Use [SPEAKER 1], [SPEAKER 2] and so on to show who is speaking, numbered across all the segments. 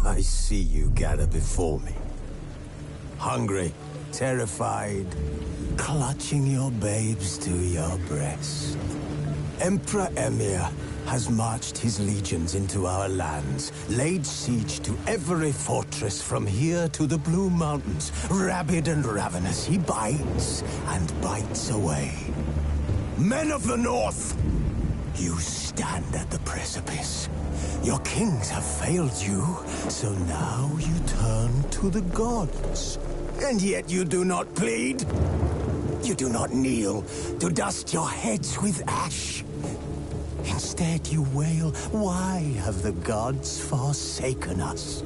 [SPEAKER 1] I see you gather before me. Hungry, terrified, clutching your babes to your breast. Emperor Emir has marched his legions into our lands, laid siege to every fortress from here to the Blue Mountains. Rabid and ravenous, he bites and bites away. Men of the North, you stand at the precipice. Your kings have failed you, so now you turn to the gods. And yet you do not plead. You do not kneel to dust your heads with ash. Instead you wail, why have the gods forsaken us?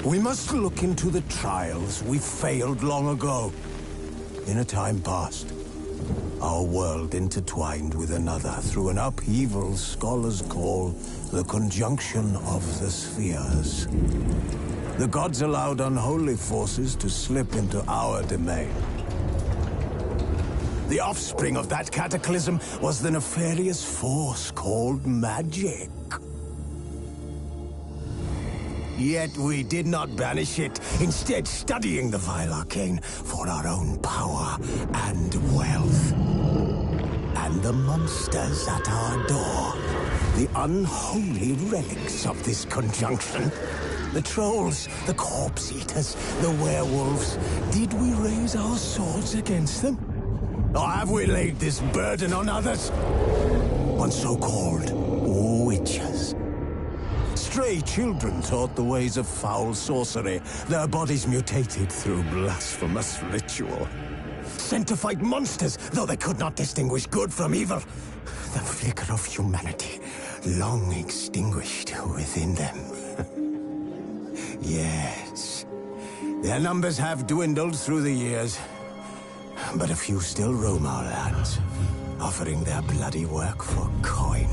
[SPEAKER 1] We must look into the trials we failed long ago. In a time past, our world intertwined with another through an upheaval scholars call the conjunction of the spheres. The gods allowed unholy forces to slip into our domain. The offspring of that cataclysm was the nefarious force called magic. Yet we did not banish it, instead studying the vile arcane for our own power and wealth. And the monsters at our door, the unholy relics of this conjunction. The trolls, the corpse-eaters, the werewolves. Did we raise our swords against them? Or have we laid this burden on others? On so-called witches. Stray children taught the ways of foul sorcery, their bodies mutated through blasphemous ritual. Sent to fight monsters, though they could not distinguish good from evil. The flicker of humanity, long extinguished within them. Yes, their numbers have dwindled through the years, but a few still roam our lands, offering their bloody work for coin.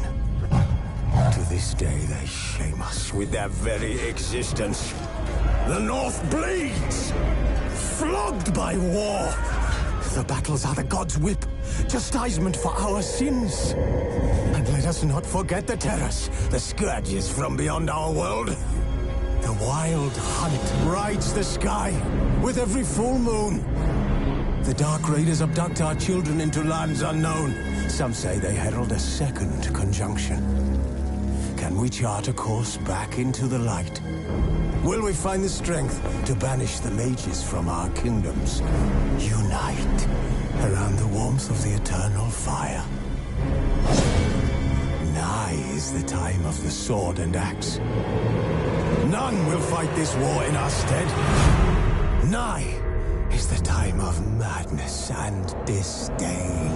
[SPEAKER 1] To this day, they shame us with their very existence. The North bleeds, flogged by war. The battles are the gods' whip, chastisement for our sins. And let us not forget the terrors, the scourges from beyond our world. The wild hunt rides the sky with every full moon. The Dark Raiders abduct our children into lands unknown. Some say they herald a second conjunction. Can we chart a course back into the light? Will we find the strength to banish the mages from our kingdoms? Unite around the warmth of the eternal fire. Nigh is the time of the sword and axe. None will fight this war in our stead. Nigh is the time of madness and disdain.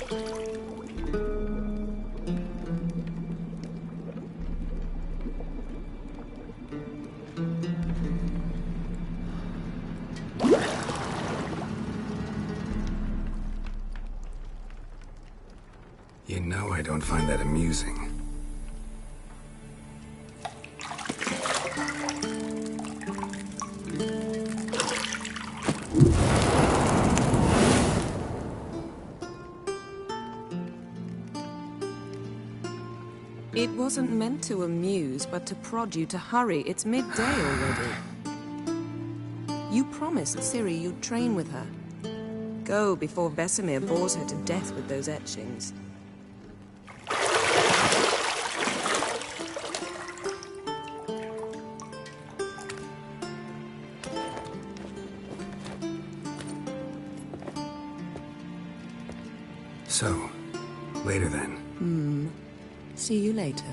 [SPEAKER 2] You know I don't find that amusing.
[SPEAKER 3] It wasn't meant to amuse, but to prod you to hurry. It's midday already. You promised Ciri you'd train with her. Go before Vesemir bores her to death with those etchings.
[SPEAKER 2] So, later then.
[SPEAKER 3] See you later.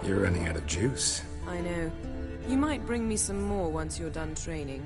[SPEAKER 2] You're running out of juice.
[SPEAKER 3] I know. You might bring me some more once you're done training.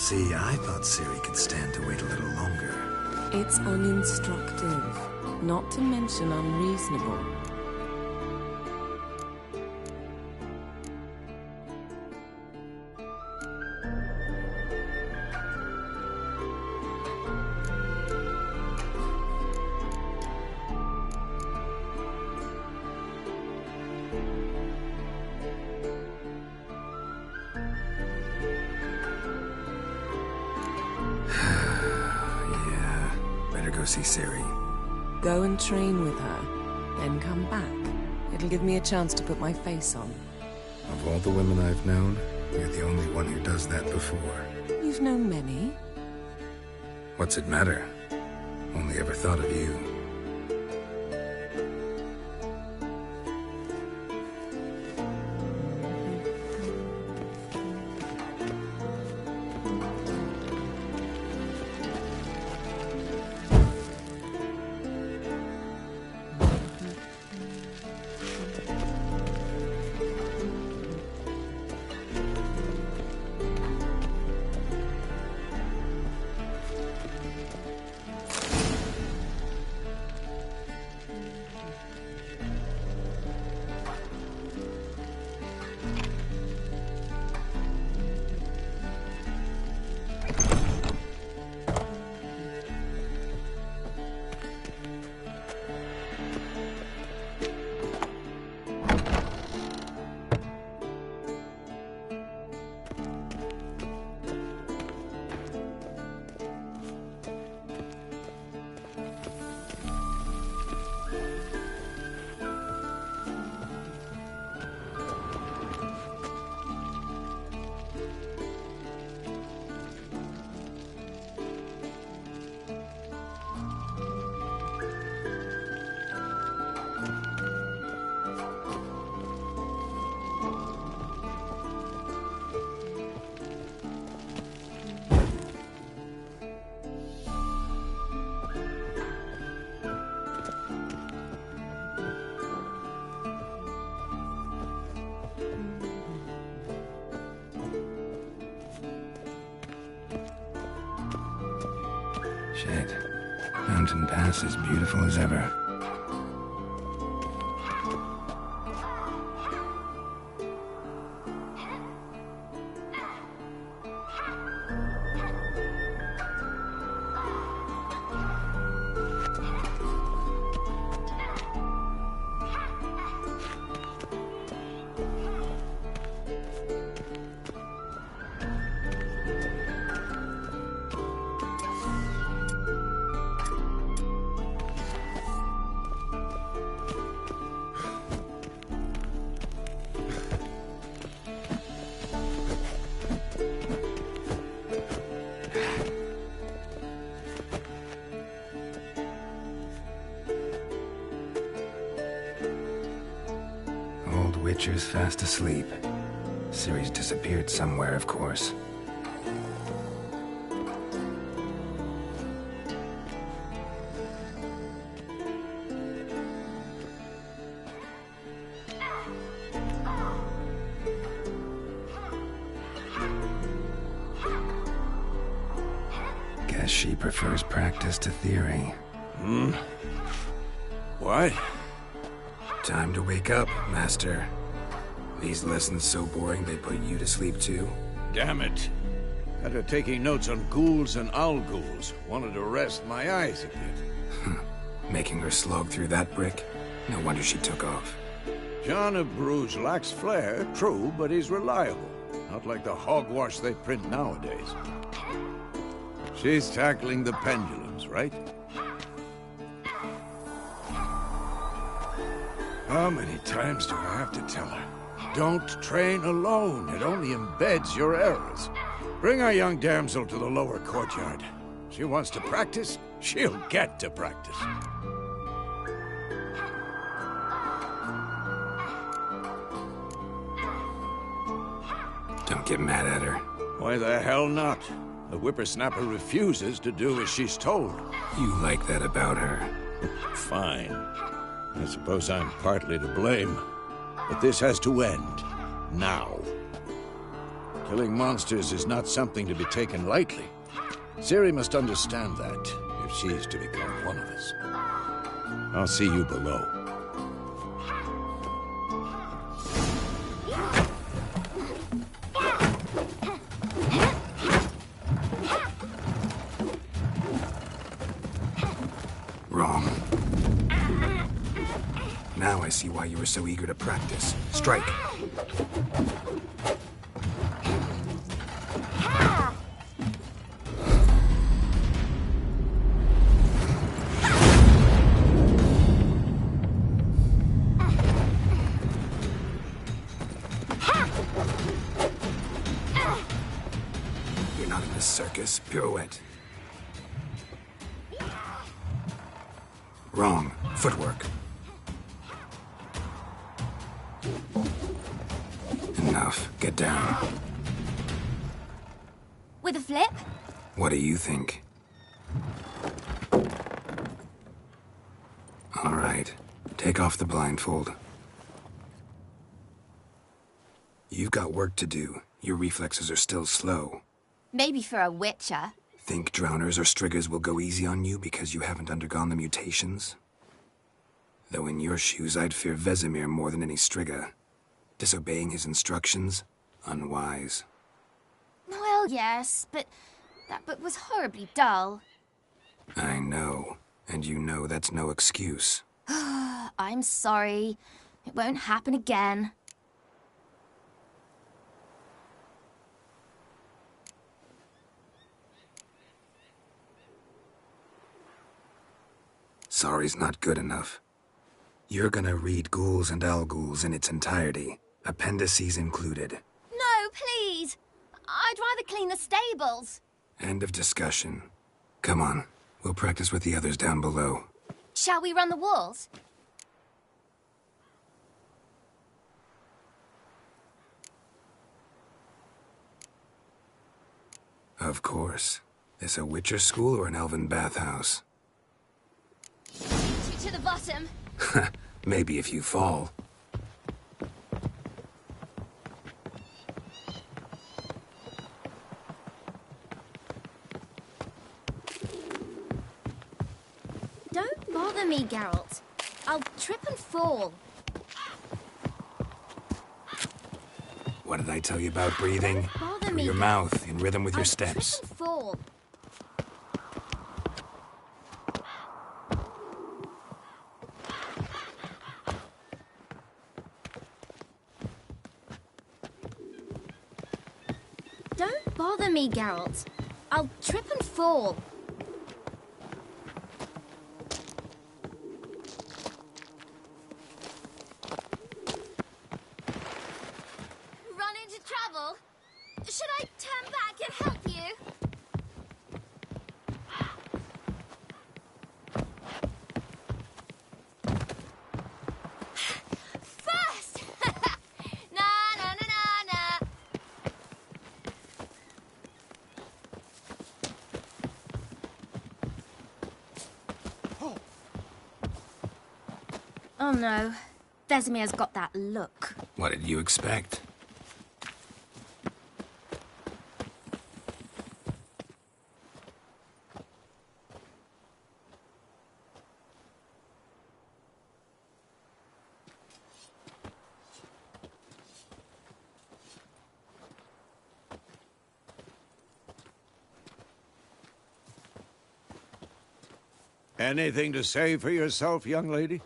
[SPEAKER 2] See, I thought Ciri could stand to wait a little longer.
[SPEAKER 3] It's uninstructive, not to mention unreasonable.
[SPEAKER 2] Go see Ciri.
[SPEAKER 3] Go and train with her, then come back. It'll give me a chance to put my face on.
[SPEAKER 2] Of all the women I've known, you're the only one who does that before.
[SPEAKER 3] You've known many.
[SPEAKER 2] What's it matter? Only ever thought of you. Shit. Mountain Pass is beautiful as ever. Witcher's fast asleep. Ciri's disappeared somewhere, of course. Guess she prefers practice to theory.
[SPEAKER 4] What?
[SPEAKER 2] Time to wake up, Master. These lessons so boring they put you to sleep too?
[SPEAKER 4] Damn it. After taking notes on ghouls and owl ghouls, wanted to rest my eyes a bit.
[SPEAKER 2] Making her slog through that brick? No wonder she took off.
[SPEAKER 4] John of Bruges lacks flair, true, but he's reliable. Not like the hogwash they print nowadays. She's tackling the pendulums, right? How many times do I have to tell her? Don't train alone. It only embeds your errors. Bring our young damsel to the lower courtyard. She wants to practice, she'll get to practice.
[SPEAKER 2] Don't get mad at her.
[SPEAKER 4] Why the hell not? The whippersnapper refuses to do as she's told.
[SPEAKER 2] You like that about her.
[SPEAKER 4] Fine. I suppose I'm partly to blame. But this has to end. Now. Killing monsters is not something to be taken lightly. Ciri must understand that, if she is to become one of us. I'll see you below.
[SPEAKER 2] Wrong. Now I see why you were so eager to practice. Strike. You're not in this circus. Pirouette. Wrong. Footwork. Enough. Get down.
[SPEAKER 5] With a flip?
[SPEAKER 2] What do you think? All right. Take off the blindfold. You've got work to do. Your reflexes are still slow.
[SPEAKER 5] Maybe for a witcher.
[SPEAKER 2] Think drowners or striggers will go easy on you because you haven't undergone the mutations? Though in your shoes, I'd fear Vesemir more than any strigger. Disobeying his instructions? Unwise.
[SPEAKER 5] Well, yes, but that book was horribly dull.
[SPEAKER 2] I know. And you know that's no excuse.
[SPEAKER 5] I'm sorry. It won't happen again.
[SPEAKER 2] Sorry's not good enough. You're gonna read Ghouls and Al-Ghouls in its entirety, appendices included.
[SPEAKER 5] No, please! I'd rather clean the stables.
[SPEAKER 2] End of discussion. Come on, we'll practice with the others down below.
[SPEAKER 5] Shall we run the walls?
[SPEAKER 2] Of course. This a Witcher school or an elven bathhouse?
[SPEAKER 5] To the bottom.
[SPEAKER 2] Maybe if you fall.
[SPEAKER 5] Don't bother me, Geralt. I'll trip and fall.
[SPEAKER 2] What did I tell you about breathing?
[SPEAKER 5] Bother
[SPEAKER 2] Through
[SPEAKER 5] me.
[SPEAKER 2] your mouth, in rhythm with your
[SPEAKER 5] I'll
[SPEAKER 2] steps.
[SPEAKER 5] Trip and fall. Don't bother me, Geralt. I'll trip and fall. Run into trouble? Should I turn back and help you? First! Na na na na na. Oh no. Vesemir's got that look.
[SPEAKER 2] What did you expect?
[SPEAKER 4] Anything to say for yourself, young lady?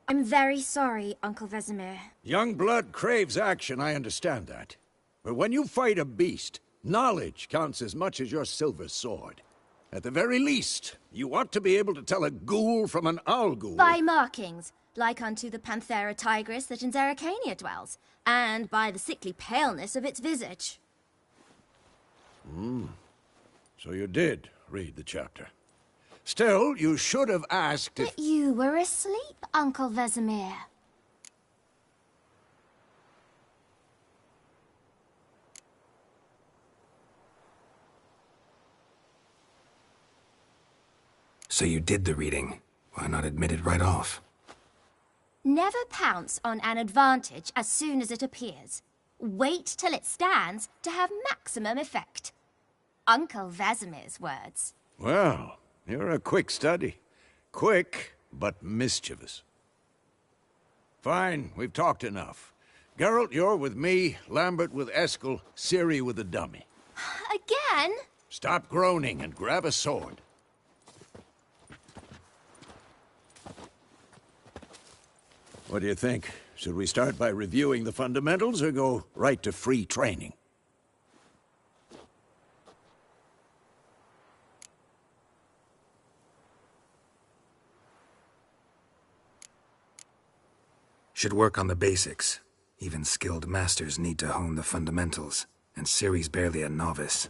[SPEAKER 5] I'm very sorry, Uncle Vesemir.
[SPEAKER 4] Young blood craves action, I understand that. But when you fight a beast, knowledge counts as much as your silver sword. At the very least, you ought to be able to tell a ghoul from an owl-ghoul.
[SPEAKER 5] By markings, like unto the Panthera tigris that in Zerrikania dwells, and by the sickly paleness of its visage.
[SPEAKER 4] So you did read the chapter. Still, you should have asked if...
[SPEAKER 5] But you were asleep, Uncle Vesemir.
[SPEAKER 2] So you did the reading. Why not admit it right off?
[SPEAKER 5] Never pounce on an advantage as soon as it appears. Wait till it stands to have maximum effect. Uncle Vesemir's words.
[SPEAKER 4] Well, you're a quick study. Quick, but mischievous. Fine, we've talked enough. Geralt, you're with me, Lambert with Eskel, Ciri with the dummy.
[SPEAKER 5] Again?
[SPEAKER 4] Stop groaning and grab a sword. What do you think? Should we start by reviewing the fundamentals or go right to free training?
[SPEAKER 2] Should work on the basics. Even skilled masters need to hone the fundamentals, and Ciri's barely a novice.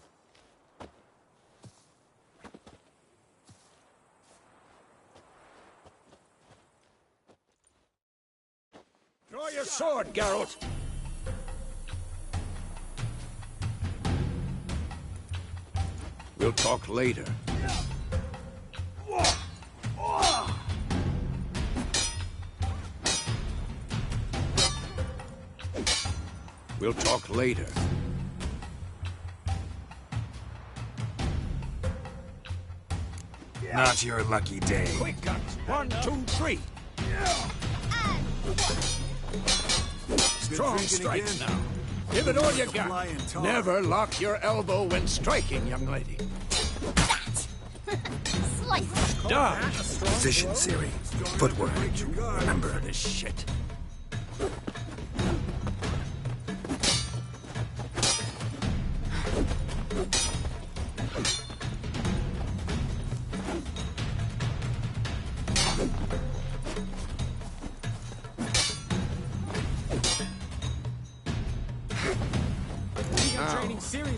[SPEAKER 4] Draw your sword, Geralt! We'll talk later. We'll talk later.
[SPEAKER 2] Not your lucky day.
[SPEAKER 4] Quick guns. 1, 2, 3. Strong strikes now. Give it all you got. Never lock your elbow when striking, young lady.
[SPEAKER 5] Slice.
[SPEAKER 4] Dodge.
[SPEAKER 2] Position, Ciri. Footwork. Remember.
[SPEAKER 4] This shit.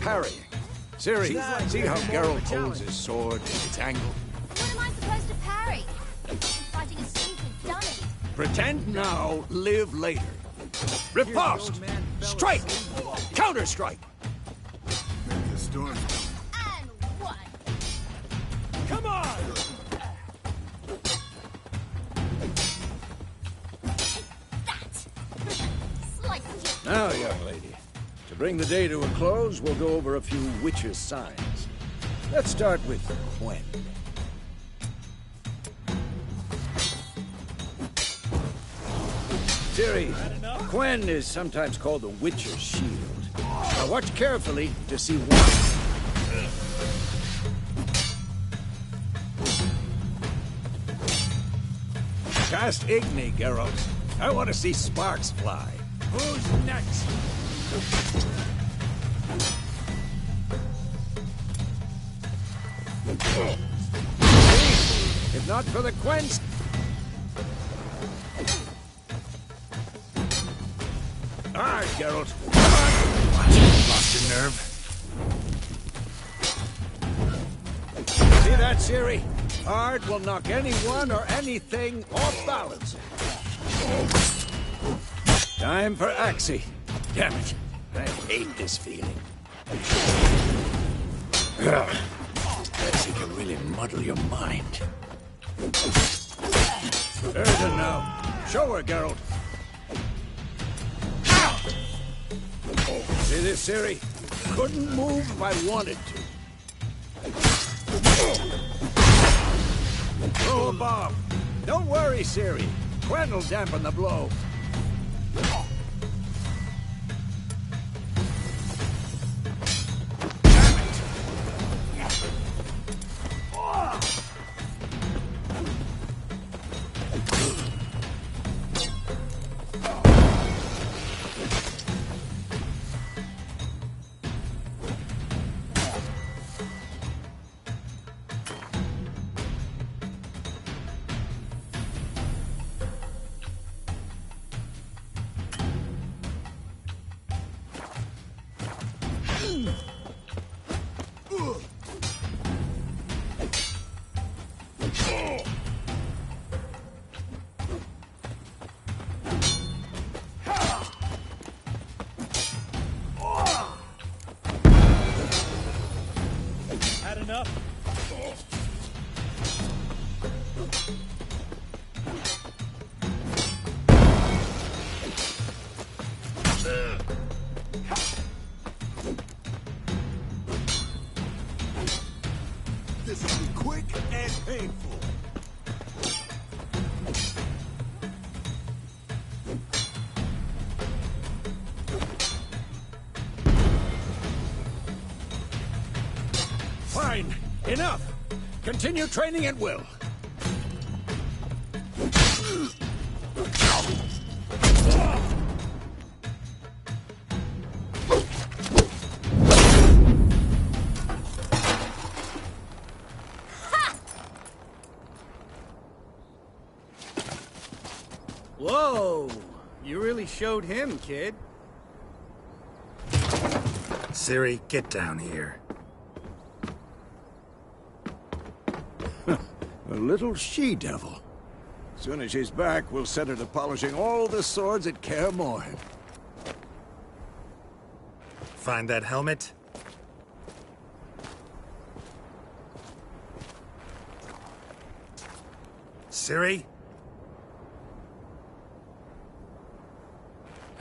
[SPEAKER 4] Parrying. Ciri, see how Geralt holds his sword in its angle?
[SPEAKER 5] What am I supposed to parry? I'm fighting a stupid dummy.
[SPEAKER 4] Pretend now, live later. Riposte! Strike! Counter-strike!
[SPEAKER 5] And one.
[SPEAKER 4] Come on!
[SPEAKER 5] That. Slice you.
[SPEAKER 4] Now, young lady, to bring the day to a close, we'll go over a few witches' signs. Let's start with Quen. Ciri, Quen is sometimes called the Witcher's Shield. Now watch carefully to see why. Cast Igni, Geralt. I want to see sparks fly. Who's next? If not for the Quens. All right, Geralt. Come on.
[SPEAKER 2] Lost your nerve?
[SPEAKER 4] See that, Ciri? Hard will knock anyone or anything off balance. Time for Axie. Damn it. I hate this feeling. Axie can really muddle your mind. Urden now. Show her, Geralt. See this, Ciri? Couldn't move if I wanted to. Throw a bomb. Don't worry, Ciri. Quen will dampen the blow.
[SPEAKER 6] Had enough?
[SPEAKER 1] This will be quick and painful.
[SPEAKER 4] Fine. Enough. Continue training at will.
[SPEAKER 6] Whoa! You really showed him, kid.
[SPEAKER 2] Ciri, get down here.
[SPEAKER 4] A little she-devil. Soon as she's back, we'll set her to polishing all the swords at Kaer Morhen.
[SPEAKER 2] Find that helmet? Ciri?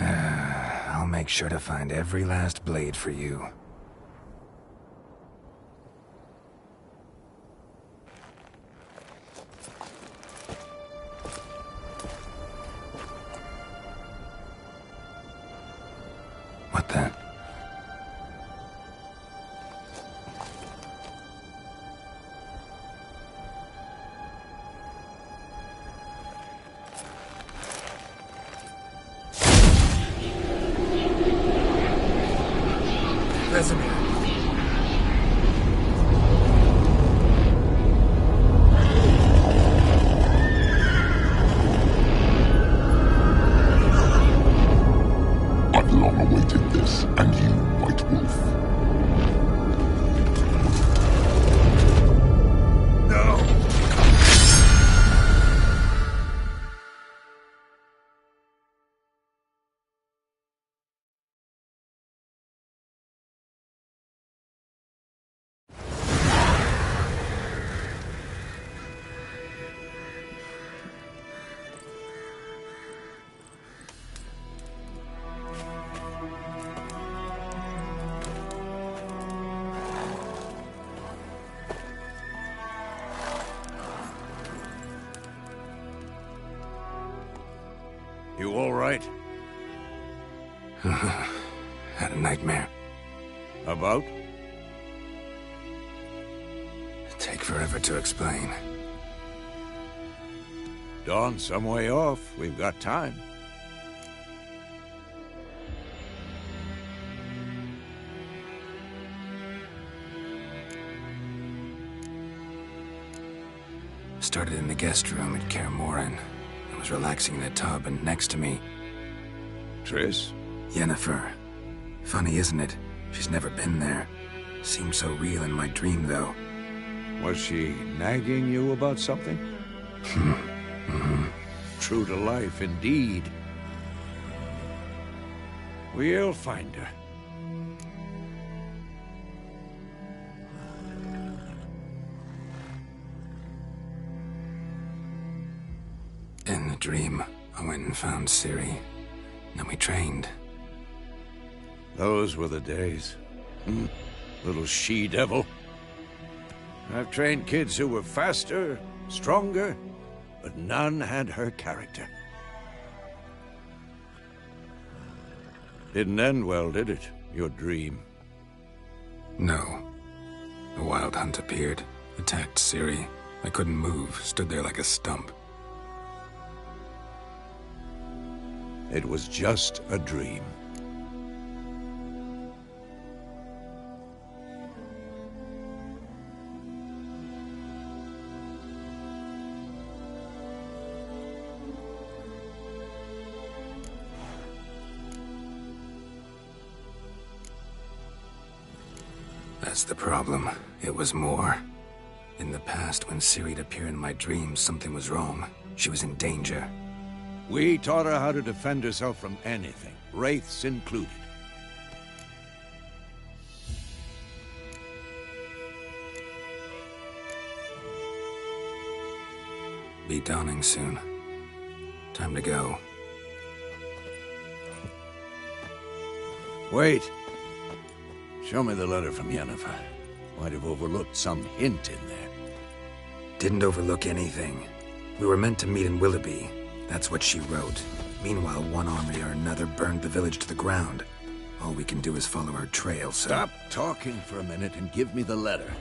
[SPEAKER 2] I'll make sure to find every last blade for you. What the? Vesemir.
[SPEAKER 7] I've long awaited this, and you, White Wolf.
[SPEAKER 4] No! You all right?
[SPEAKER 2] Had a nightmare.
[SPEAKER 4] About?
[SPEAKER 2] Take forever to explain.
[SPEAKER 4] Dawn's some way off. We've got time.
[SPEAKER 2] Started in the guest room at Kaer Morhen. I was relaxing in a tub, and next to me,
[SPEAKER 4] Triss?
[SPEAKER 2] Yennefer. Funny, isn't it? She's never been there. Seemed so real in my dream, though.
[SPEAKER 4] Was she nagging you about something? True to life, indeed. We'll find her.
[SPEAKER 2] In the dream, I went and found Ciri. Then we trained.
[SPEAKER 4] Those were the days. Little she-devil. I've trained kids who were faster, stronger, but none had her character. Didn't end well, did it? Your dream?
[SPEAKER 2] No. A wild hunt appeared, attacked Ciri. I couldn't move, stood there like a stump.
[SPEAKER 4] It was just a dream.
[SPEAKER 2] That's the problem. It was more. In the past, when Ciri'd appear in my dreams, something was wrong. She was in danger.
[SPEAKER 4] We taught her how to defend herself from anything, wraiths included.
[SPEAKER 2] Be dawning soon. Time to go.
[SPEAKER 4] Wait. Show me the letter from Yennefer. Might have overlooked some hint in there.
[SPEAKER 2] Didn't overlook anything. We were meant to meet in Willoughby. That's what she wrote. Meanwhile, one army or another burned the village to the ground. All we can do is follow her trail, so...
[SPEAKER 4] Stop talking for a minute and give me the letter.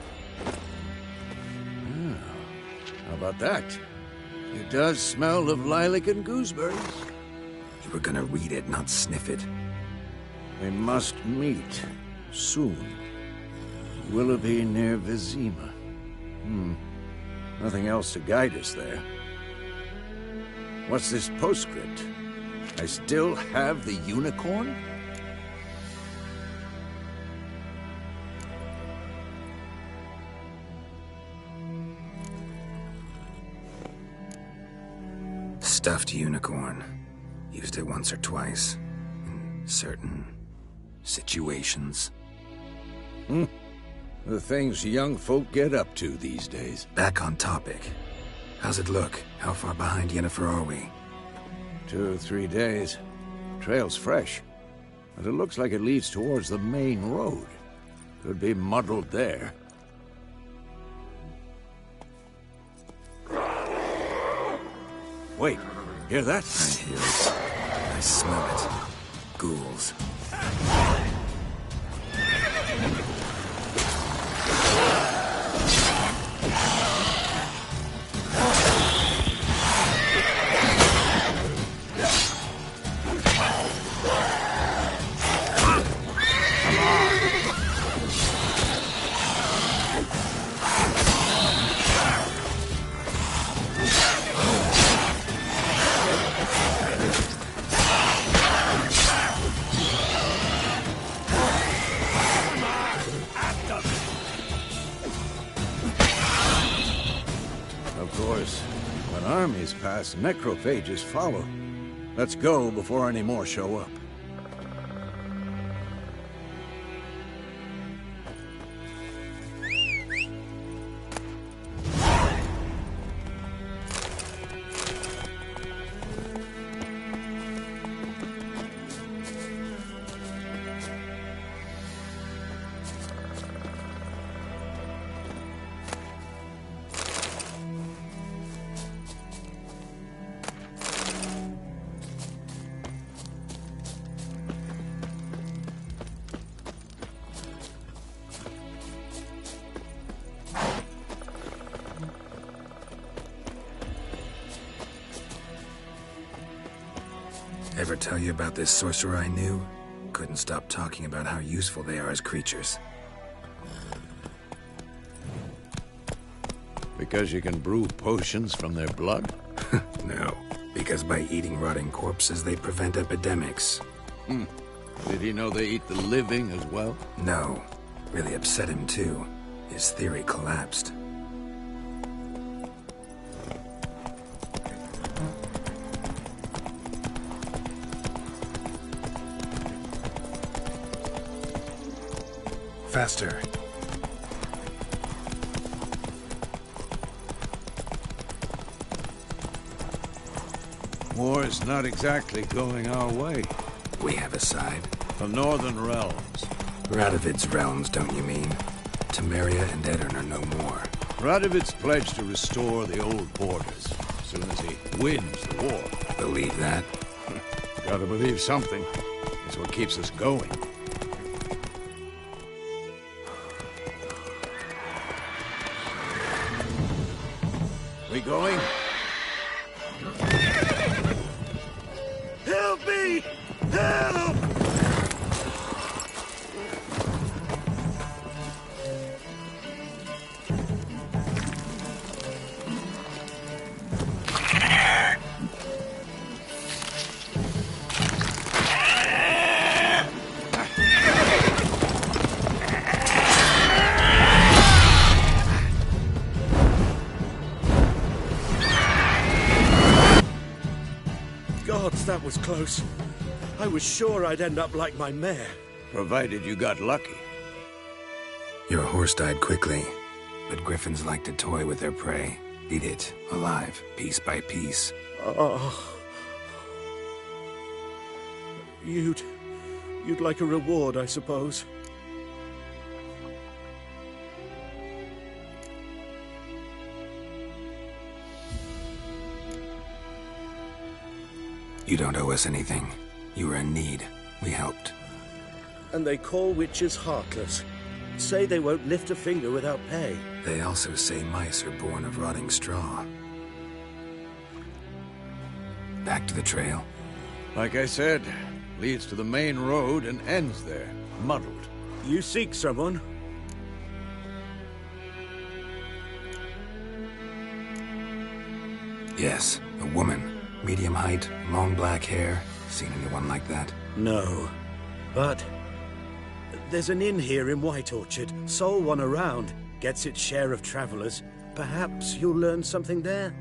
[SPEAKER 4] How about that? It does smell of lilac and gooseberries.
[SPEAKER 2] You were gonna read it, not sniff it.
[SPEAKER 4] We must meet. Soon. Willoughby near Vizima. Nothing else to guide us there. What's this postscript? I still have the unicorn?
[SPEAKER 2] Stuffed unicorn. Used it once or twice. In certain situations.
[SPEAKER 4] The things young folk get up to these days.
[SPEAKER 2] Back on topic. How's it look? How far behind Yennefer are we?
[SPEAKER 4] 2 or 3 days. Trail's fresh. But it looks like it leads towards the main road. Could be muddled there. Wait, hear that?
[SPEAKER 2] I hear it. I smell it. Ghouls.
[SPEAKER 4] Armies pass, necrophages follow. Let's go before any more show up.
[SPEAKER 2] Ever tell you about this sorcerer I knew? Couldn't stop talking about how useful they are as creatures.
[SPEAKER 4] Because you can brew potions from their blood?
[SPEAKER 2] No, because by eating rotting corpses, they prevent epidemics.
[SPEAKER 4] Did he know they eat the living as well?
[SPEAKER 2] No. Really upset him, too. His theory collapsed. Faster.
[SPEAKER 4] War's not exactly going our way.
[SPEAKER 2] We have a side.
[SPEAKER 4] The Northern Realms.
[SPEAKER 2] Radovid's realms, don't you mean? Temeria and Edirn are no more.
[SPEAKER 4] Radovid's pledged to restore the old borders as soon as he wins the war.
[SPEAKER 2] Believe that?
[SPEAKER 4] Gotta believe something. It's what keeps us going. We going? Help me! Help!
[SPEAKER 8] Gods, that was close. I was sure I'd end up like my mare.
[SPEAKER 4] Provided you got lucky.
[SPEAKER 2] Your horse died quickly, but griffins like to toy with their prey. Eat it, alive, piece by piece.
[SPEAKER 8] Oh. You'd like a reward, I suppose.
[SPEAKER 2] You don't owe us anything. You were in need. We helped.
[SPEAKER 8] And they call witches heartless. Say they won't lift a finger without pay.
[SPEAKER 2] They also say mice are born of rotting straw. Back to the trail.
[SPEAKER 4] Like I said, leads to the main road and ends there, muddled.
[SPEAKER 8] You seek someone?
[SPEAKER 2] Yes, a woman. Medium height, long black hair. Seen anyone like that?
[SPEAKER 8] No. But there's an inn here in White Orchard. Sole one around. Gets its share of travelers. Perhaps you'll learn something there?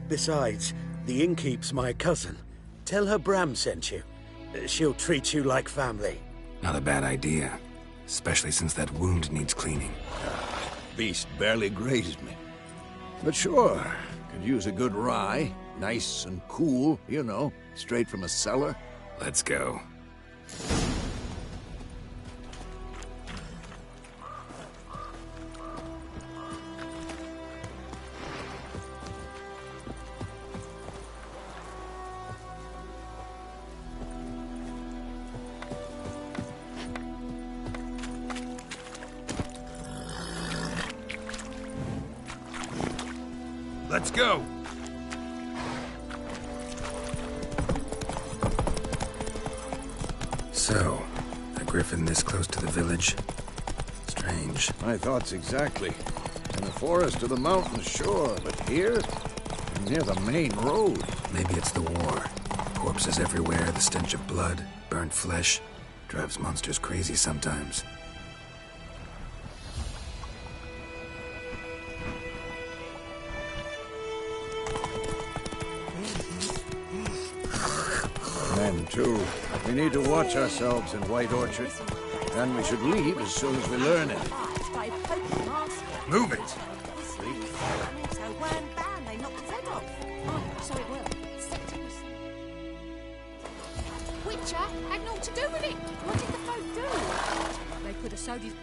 [SPEAKER 8] Besides, the innkeep's my cousin. Tell her Bram sent you. She'll treat you like family.
[SPEAKER 2] Not a bad idea. Especially since that wound needs cleaning.
[SPEAKER 4] Beast barely grazed me. But sure, could use a good rye. Nice and cool, you know, straight from a cellar.
[SPEAKER 2] Let's go.
[SPEAKER 4] Let's go!
[SPEAKER 2] So, a griffin this close to the village? Strange.
[SPEAKER 4] My thoughts exactly. In the forest or the mountains, sure, but here? Near the main road.
[SPEAKER 2] Maybe it's the war. Corpses everywhere, the stench of blood, burnt flesh. Drives monsters crazy sometimes.
[SPEAKER 4] Men, too. We need to watch ourselves in White Orchard. And we should leave as soon as we learn it.
[SPEAKER 2] Move it!
[SPEAKER 9] Witcher had naught to do with it. What did the folk do? They could have sowed his...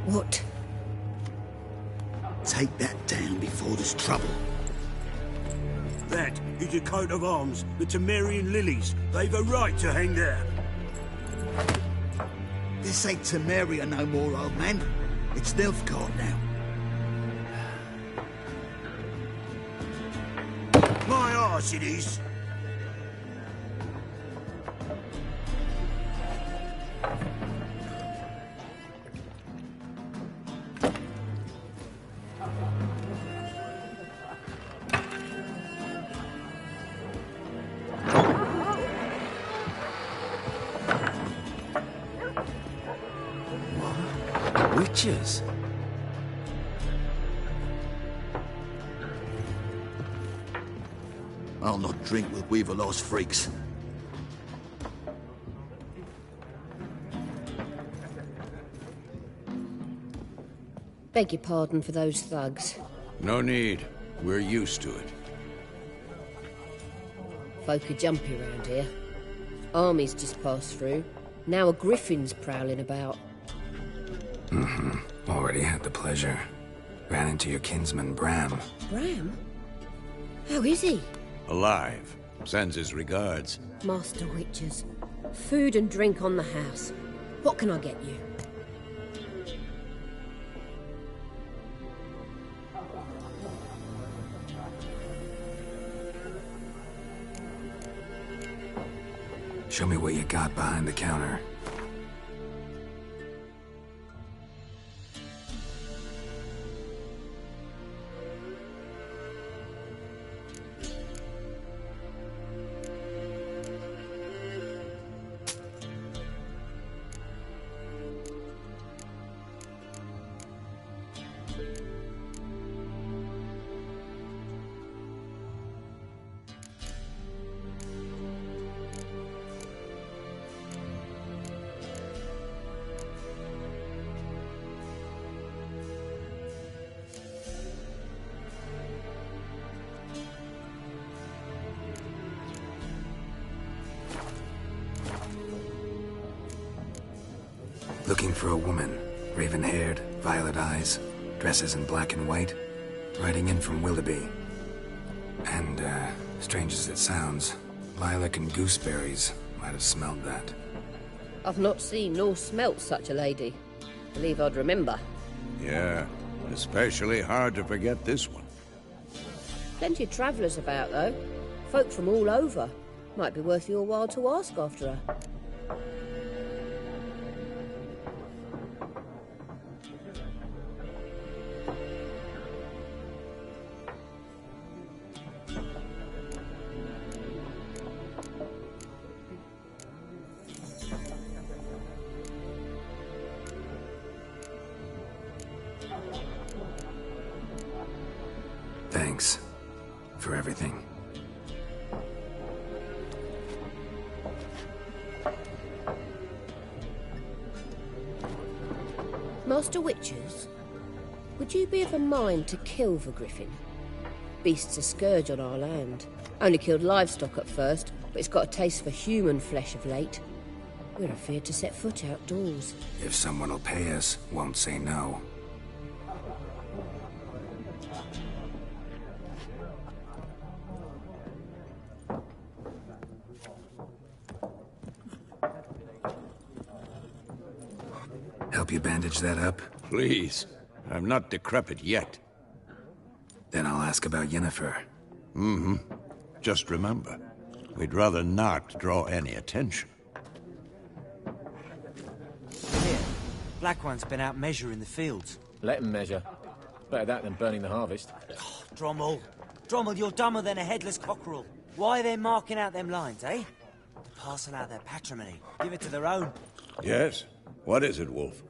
[SPEAKER 10] What? Take that down before there's trouble.
[SPEAKER 11] That is a coat of arms, the Temerian lilies. They've a right to hang there.
[SPEAKER 10] This ain't Temeria no more, old man. It's Nilfgaard now.
[SPEAKER 11] My arse it is.
[SPEAKER 1] Witches?
[SPEAKER 10] I'll not drink with Weaverlaw's freaks.
[SPEAKER 12] Beg your pardon for those thugs.
[SPEAKER 4] No need. We're used to it.
[SPEAKER 12] Folk are jumpy around here. Armies just passed through. Now a griffin's prowling about.
[SPEAKER 2] Mm-hmm. Already had the pleasure. Ran into your kinsman, Bram.
[SPEAKER 12] Bram? How is he?
[SPEAKER 4] Alive. Sends his regards.
[SPEAKER 12] Master Witchers. Food and drink on the house. What can I get you?
[SPEAKER 2] Show me what you got behind the counter. Looking for a woman, raven-haired, violet eyes, dresses in black and white, riding in from Willoughby. And, strange as it sounds, lilac and gooseberries might have smelled that.
[SPEAKER 12] I've not seen nor smelt such a lady. Believe I'd remember.
[SPEAKER 4] Yeah, especially hard to forget this one.
[SPEAKER 12] Plenty of travellers about, though. Folk from all over. Might be worth your while to ask after her.
[SPEAKER 2] Thanks for everything.
[SPEAKER 12] Master Witchers, would you be of a mind to kill the griffin? Beast's a scourge on our land. Only killed livestock at first, but it's got a taste for human flesh of late. We're afeard to set foot outdoors.
[SPEAKER 2] If someone will pay us, won't say no. Help you bandage that up?
[SPEAKER 4] Please. I'm not decrepit yet.
[SPEAKER 2] Then I'll ask about Yennefer.
[SPEAKER 4] Mm-hmm. Just remember, we'd rather not draw any attention.
[SPEAKER 13] Here, Black One's been out measuring the fields.
[SPEAKER 14] Let him measure. Better that than burning the harvest.
[SPEAKER 13] Oh, Drommel. Drommel, you're dumber than a headless cockerel. Why are they marking out them lines, eh? Parcel out their patrimony. Give it to their own.
[SPEAKER 4] Yes? What is it, Wolf?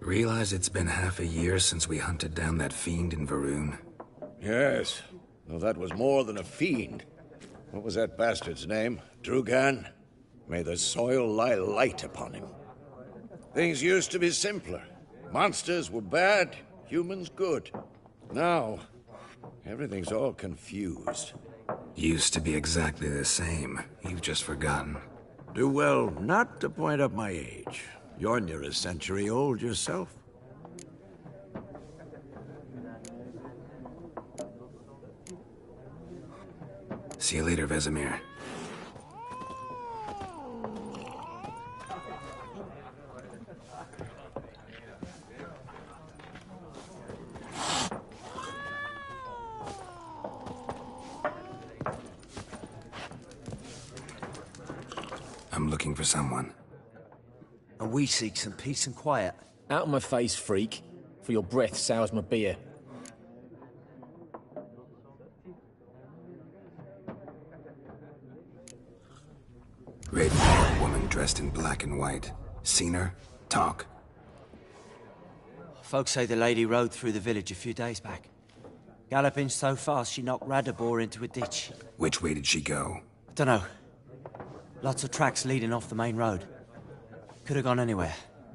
[SPEAKER 2] Realize it's been half a year since we hunted down that fiend in Varun?
[SPEAKER 4] Yes. Well, that was more than a fiend. What was that bastard's name? Drugan? May the soil lie light upon him. Things used to be simpler. Monsters were bad, humans good. Now, everything's all confused.
[SPEAKER 2] Used to be exactly the same. You've just forgotten.
[SPEAKER 4] Do well not to point up my age. You're near a century old yourself.
[SPEAKER 2] See you later, Vesemir. I'm looking for someone.
[SPEAKER 13] And we seek some peace and quiet.
[SPEAKER 14] Out of my face, freak. For your breath sours my beer.
[SPEAKER 2] Raven-haired woman dressed in black and white. Seen her? Talk.
[SPEAKER 13] Folks say the lady rode through the village a few days back. Galloping so fast she knocked Radabor into a ditch.
[SPEAKER 2] Which way did she go?
[SPEAKER 13] I don't know. Lots of tracks leading off the main road. Could have gone anywhere.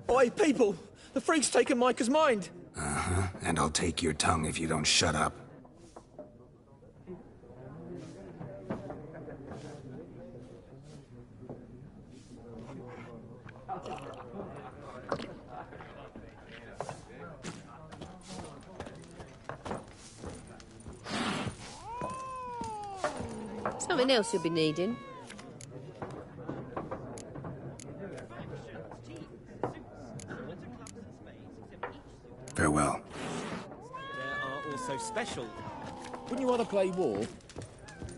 [SPEAKER 14] Oi, people! The freak's taken Micah's mind!
[SPEAKER 2] Uh-huh. And I'll take your tongue if you don't shut up.
[SPEAKER 12] Something else you'll be needing.
[SPEAKER 2] Farewell.
[SPEAKER 6] There are also special.
[SPEAKER 14] Wouldn't you rather play war?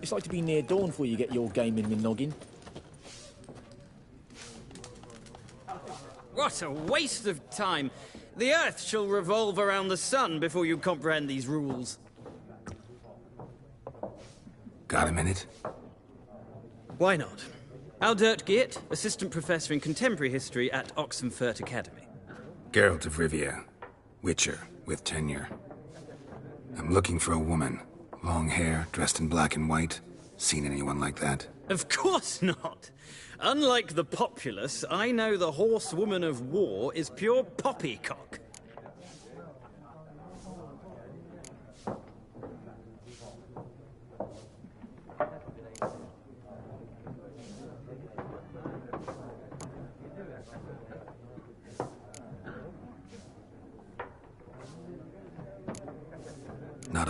[SPEAKER 14] It's like to be near dawn before you get your game in my noggin.
[SPEAKER 6] What a waste of time. The Earth shall revolve around the sun before you comprehend these rules.
[SPEAKER 2] Got a minute?
[SPEAKER 6] Why not? Aldert Geert, Assistant Professor in Contemporary History at Oxenfurt Academy.
[SPEAKER 2] Geralt of Rivia. Witcher, with tenure. I'm looking for a woman. Long hair, dressed in black and white. Seen anyone like that?
[SPEAKER 6] Of course not. Unlike the populace, I know the horsewoman of war is pure poppycock.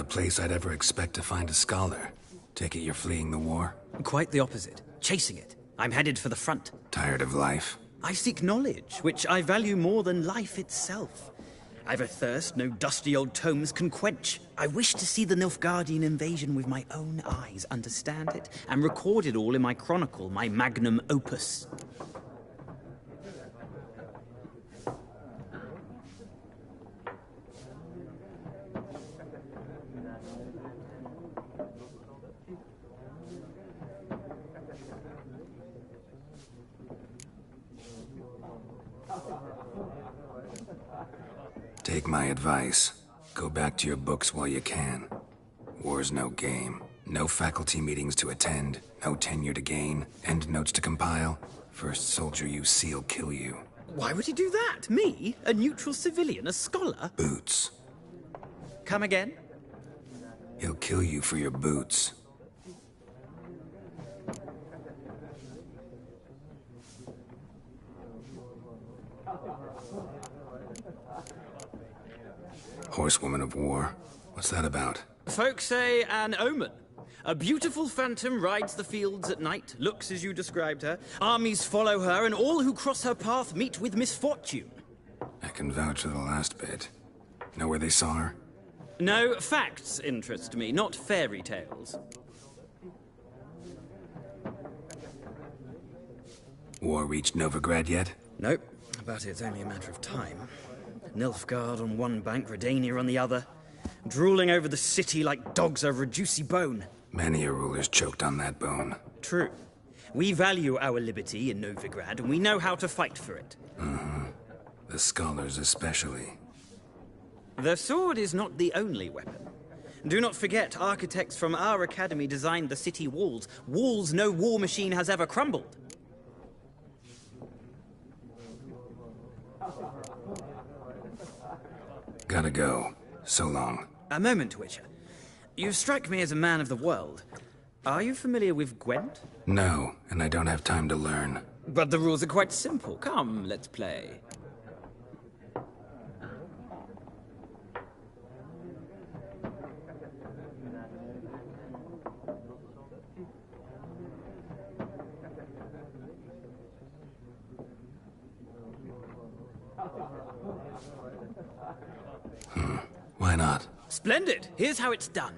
[SPEAKER 2] place I'd ever expect to find a scholar. Take it you're fleeing the war?
[SPEAKER 6] Quite the opposite. Chasing it. I'm headed for the front.
[SPEAKER 2] Tired of life?
[SPEAKER 6] I seek knowledge, which I value more than life itself. I've a thirst no dusty old tomes can quench. I wish to see the Nilfgaardian invasion with my own eyes, understand it, and record it all in my chronicle, my magnum opus.
[SPEAKER 2] Take my advice. Go back to your books while you can. War's no game. No faculty meetings to attend, no tenure to gain, end notes to compile. First soldier you see'll kill you.
[SPEAKER 6] Why would he do that? Me? A neutral civilian? A scholar?
[SPEAKER 2] Boots.
[SPEAKER 6] Come again?
[SPEAKER 2] He'll kill you for your boots. Horsewoman of war. What's that about?
[SPEAKER 6] Folks say an omen. A beautiful phantom rides the fields at night, looks as you described her. Armies follow her, and all who cross her path meet with misfortune.
[SPEAKER 2] I can vouch for the last bit. Know where they saw her?
[SPEAKER 6] No, facts interest me, not fairy tales.
[SPEAKER 2] War reached Novigrad yet?
[SPEAKER 6] Nope, but it's only a matter of time. Nilfgaard on one bank, Redania on the other. Drooling over the city like dogs over a juicy bone.
[SPEAKER 2] Many a ruler's choked on that bone.
[SPEAKER 6] True. We value our liberty in Novigrad, and we know how to fight for it.
[SPEAKER 2] The scholars especially.
[SPEAKER 6] The sword is not the only weapon. Do not forget, architects from our academy designed the city walls. Walls no war machine has ever crumbled.
[SPEAKER 2] Gotta go. So long.
[SPEAKER 6] A moment, Witcher. You strike me as a man of the world. Are you familiar with Gwent?
[SPEAKER 2] No, and I don't have time to learn.
[SPEAKER 6] But the rules are quite simple. Come, let's play.
[SPEAKER 2] Why not?
[SPEAKER 6] Splendid! Here's how it's done.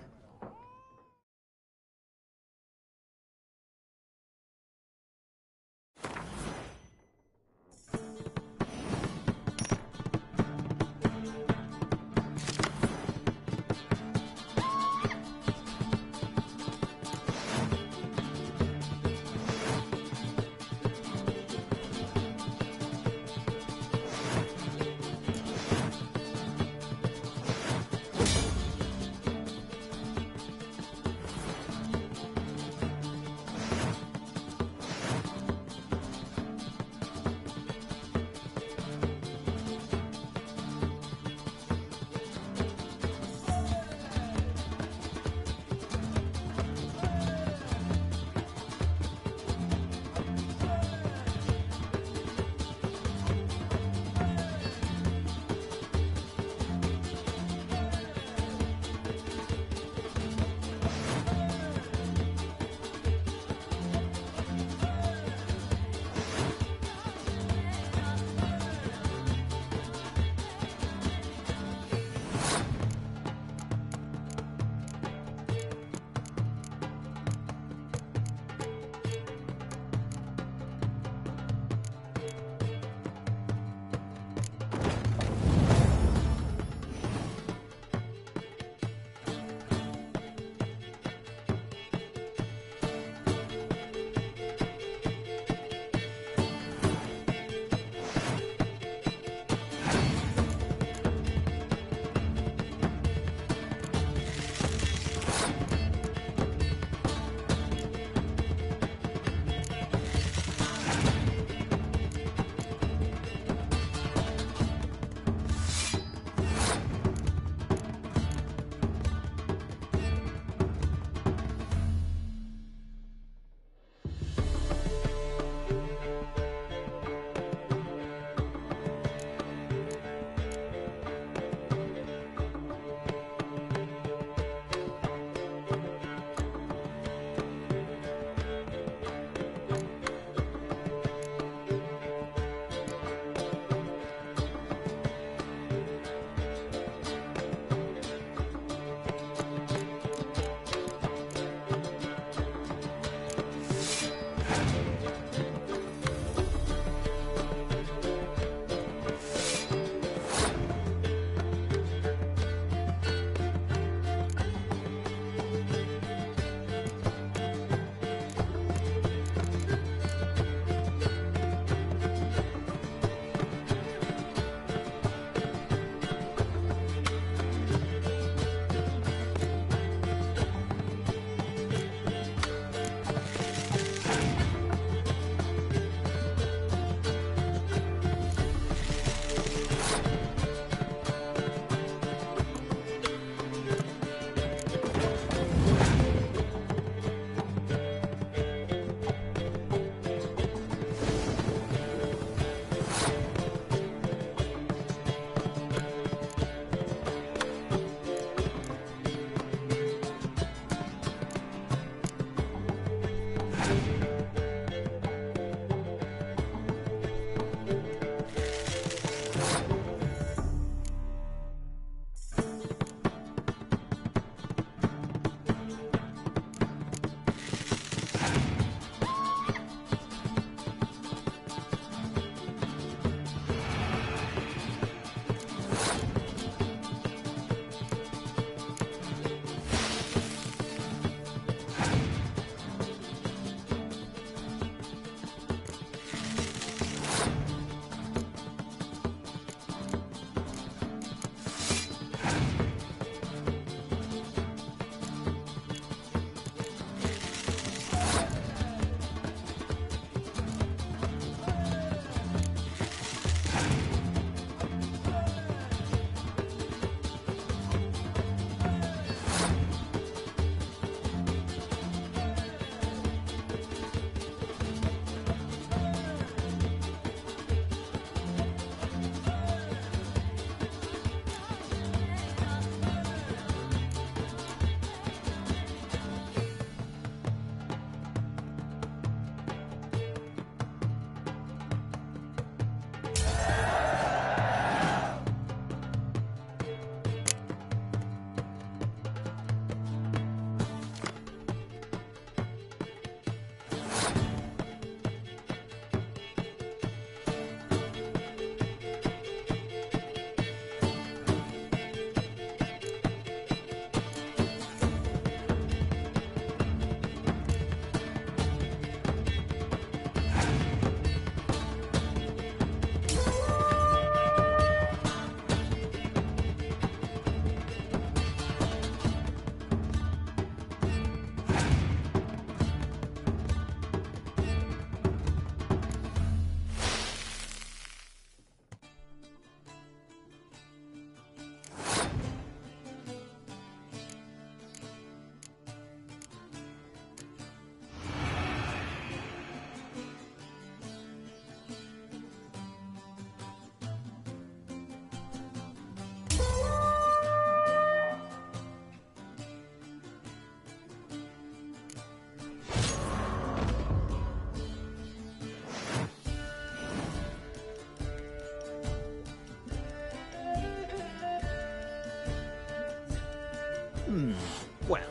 [SPEAKER 6] Well,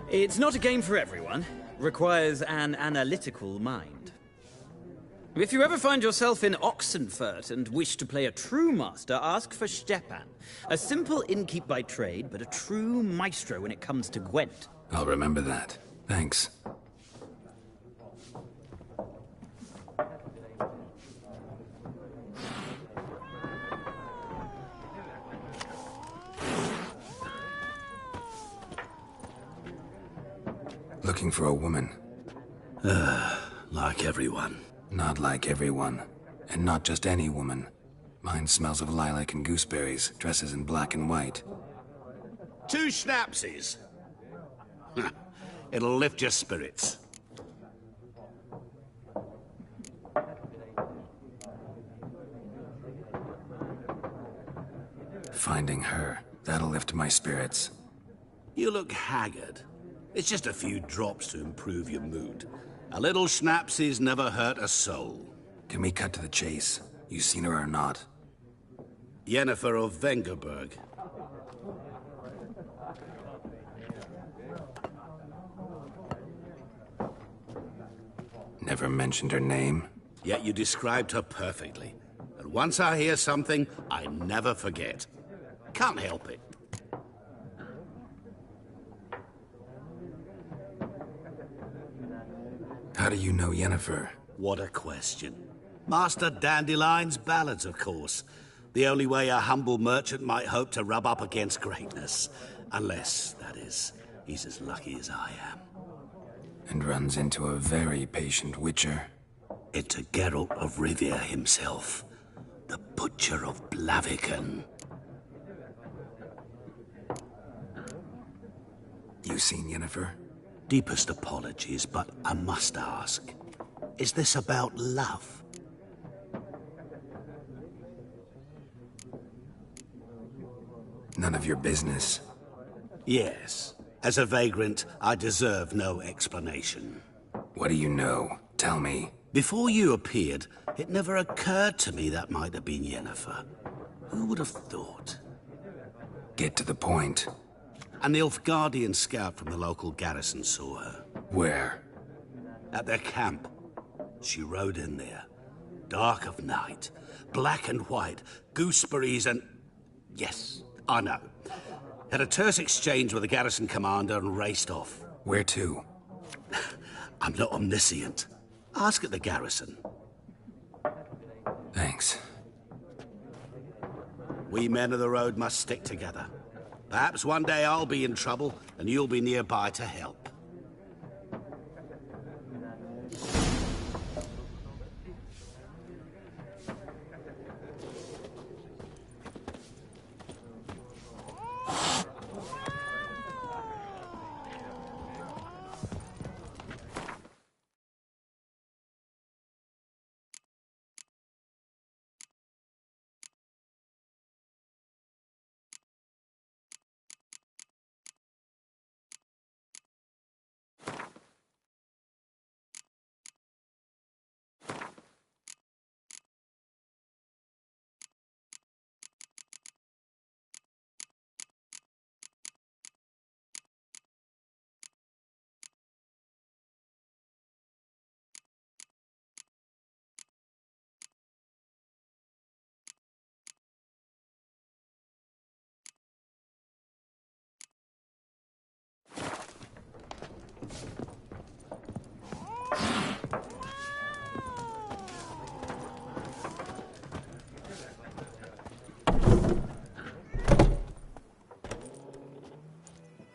[SPEAKER 6] it's not a game for everyone. Requires an analytical mind. If you ever find yourself in Oxenfurt and wish to play a true master, ask for Stepan. A simple innkeep by trade, but a true maestro when it comes to Gwent.
[SPEAKER 2] I'll remember that. Thanks. Looking for a woman.
[SPEAKER 11] Like everyone.
[SPEAKER 2] Not like everyone. And not just any woman. Mine smells of lilac and gooseberries, dresses in black and white.
[SPEAKER 11] 2 schnapsies. It'll lift your spirits.
[SPEAKER 2] Finding her, that'll lift my spirits.
[SPEAKER 11] You look haggard. It's just a few drops to improve your mood. A little schnapsies never hurt a soul.
[SPEAKER 2] Can we cut to the chase? You seen her or not?
[SPEAKER 11] Yennefer of Vengerberg.
[SPEAKER 2] Never mentioned her name?
[SPEAKER 11] Yet you described her perfectly. And once I hear something, I never forget. Can't help it.
[SPEAKER 2] How do you know Yennefer?
[SPEAKER 11] What a question. Master Dandelion's ballads, of course. The only way a humble merchant might hope to rub up against greatness. Unless, that is, he's as lucky as I am.
[SPEAKER 2] And runs into a very patient witcher.
[SPEAKER 11] Into Geralt of Rivia himself. The Butcher of Blaviken.
[SPEAKER 2] You seen Yennefer?
[SPEAKER 11] Deepest apologies, but I must ask. Is this about love?
[SPEAKER 2] None of your business.
[SPEAKER 11] Yes. As a vagrant, I deserve no explanation.
[SPEAKER 2] What do you know? Tell me.
[SPEAKER 11] Before you appeared, it never occurred to me that might have been Yennefer. Who would have thought?
[SPEAKER 2] Get to the point.
[SPEAKER 11] A Nilfgaardian scout from the local garrison saw her.
[SPEAKER 2] Where?
[SPEAKER 11] At their camp. She rode in there. Dark of night. Black and white. Gooseberries and... Yes, I know. Had a terse exchange with the garrison commander and raced off.
[SPEAKER 2] Where to?
[SPEAKER 11] I'm not omniscient. Ask at the garrison.
[SPEAKER 2] Thanks.
[SPEAKER 11] We men of the road must stick together. Perhaps one day I'll be in trouble, and you'll be nearby to help.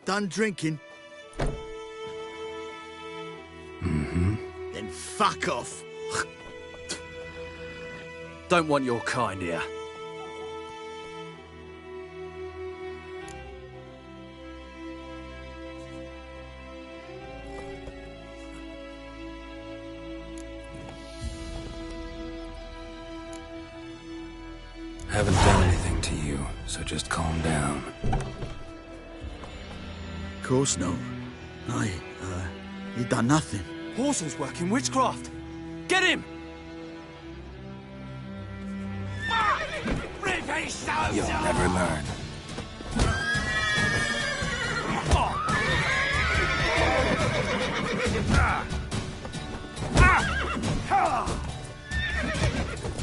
[SPEAKER 10] Done drinking?
[SPEAKER 2] Mm-hmm.
[SPEAKER 10] Then fuck off.
[SPEAKER 14] Don't want your kind here.
[SPEAKER 2] Haven't done anything to you, so just calm down.
[SPEAKER 10] Of course not. You done nothing.
[SPEAKER 14] Horsel's working witchcraft. Get him!
[SPEAKER 2] You'll never learn.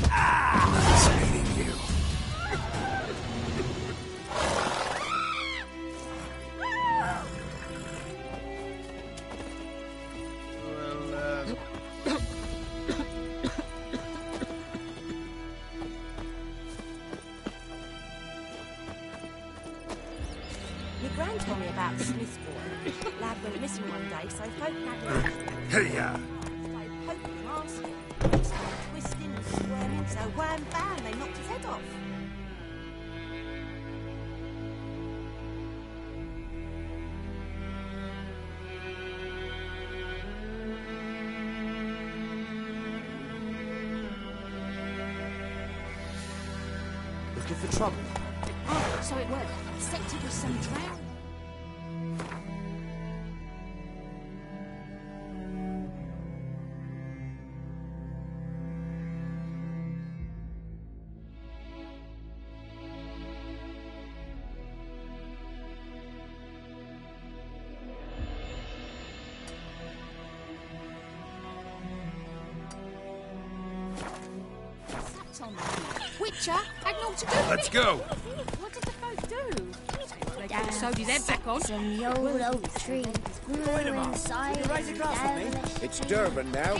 [SPEAKER 2] Nice meeting you.
[SPEAKER 9] My gran told me about the Smith's boy. Lad went missing one day, so folk had
[SPEAKER 4] Hey, ya!
[SPEAKER 9] started poking him, asking. He started twisting and squirming, so wham bam, they knocked his head off.
[SPEAKER 13] Looking for trouble?
[SPEAKER 9] So it worked. Sector was some drown. Sat on me. Witcher, had naught to do with
[SPEAKER 4] Let's
[SPEAKER 9] it.
[SPEAKER 4] go!
[SPEAKER 9] What did the folk do? They put the soldier's head back on.
[SPEAKER 5] In the old oak tree, grew inside
[SPEAKER 13] Can you raise a glass with me?
[SPEAKER 4] It's Durban now.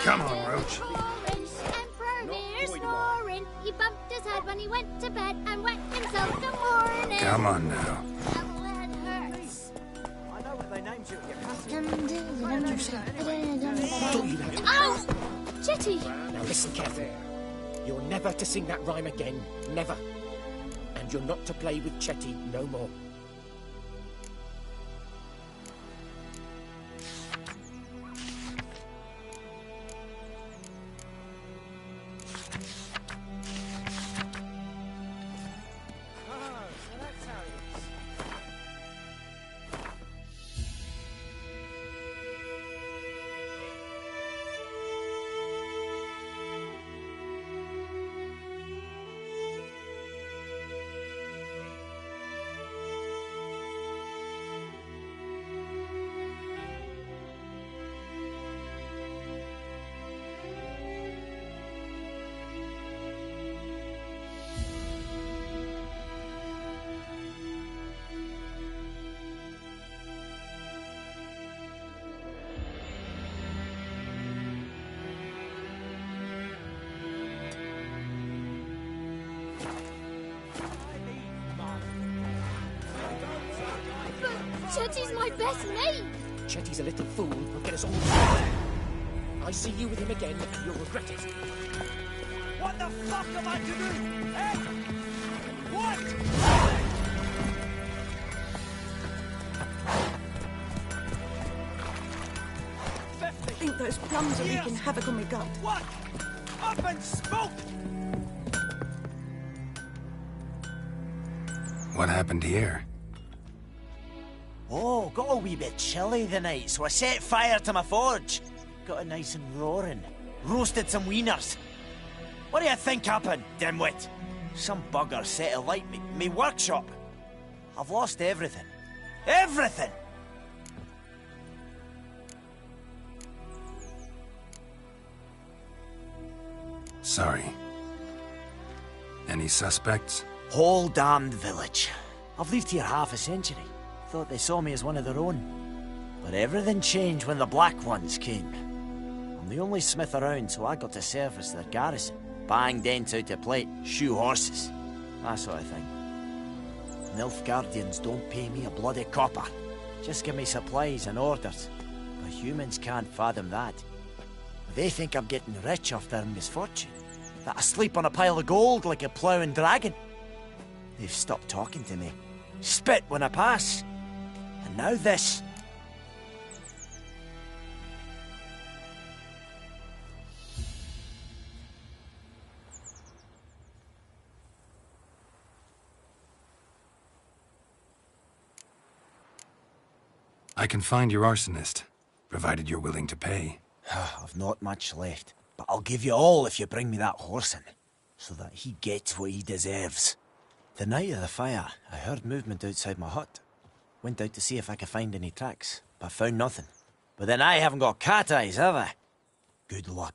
[SPEAKER 4] Come on, Roach.
[SPEAKER 15] Emperor near snoring. He bumped his head when he went to bed and wet himself the morning.
[SPEAKER 2] Come on now.
[SPEAKER 15] Double head hurts.
[SPEAKER 13] I know what they named you at your castle.
[SPEAKER 15] Ow! Jetty!
[SPEAKER 14] Now listen carefully. You're never to sing that rhyme again. Never. And you're not to play with Chetty no more.
[SPEAKER 15] Jetty's my best mate!
[SPEAKER 14] Chetty's a little fool who'll get us all. I see you with him again, and you'll regret it.
[SPEAKER 13] What the fuck am I to do? Eh? What?
[SPEAKER 9] I think those plums are wreaking havoc on my gut.
[SPEAKER 13] What? Up and smoke!
[SPEAKER 2] What happened here?
[SPEAKER 13] Oh, got a wee bit chilly the night, so I set fire to my forge. Got it nice and roaring. Roasted some wieners. What do you think happened, dimwit? Some bugger set alight me workshop. I've lost everything. Everything!
[SPEAKER 2] Sorry. Any suspects?
[SPEAKER 13] Whole damned village. I've lived here half a century. Thought they saw me as one of their own. But everything changed when the Black Ones came. I'm the only smith around, so I got to service their garrison. Bang dents out of plate, shoe horses. That sort of thing. Nilfgaardians don't pay me a bloody copper. Just give me supplies and orders. But humans can't fathom that. They think I'm getting rich off their misfortune. That I sleep on a pile of gold like a ploughing dragon. They've stopped talking to me. Spit when I pass. And now this.
[SPEAKER 2] I can find your arsonist, provided you're willing to pay.
[SPEAKER 13] I've not much left, but I'll give you all if you bring me that horse in, so that he gets what he deserves. The night of the fire, I heard movement outside my hut. Went out to see if I could find any tracks, but found nothing. But then I haven't got cat eyes, have I? Good luck.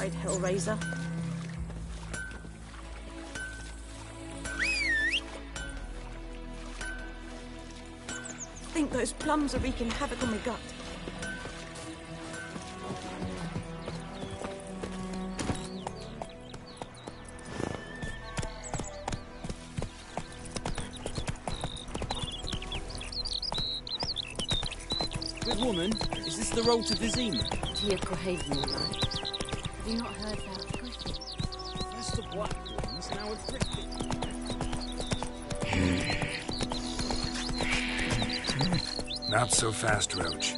[SPEAKER 9] eyed hellraiser. I think those plums are wreaking havoc on my gut.
[SPEAKER 6] Good woman, is this the road to Vizima?
[SPEAKER 12] Tia Cohaven, all right. Have you not heard about Griffin?
[SPEAKER 6] First the black ones, now it's Griffin.
[SPEAKER 2] Not so fast, Roach.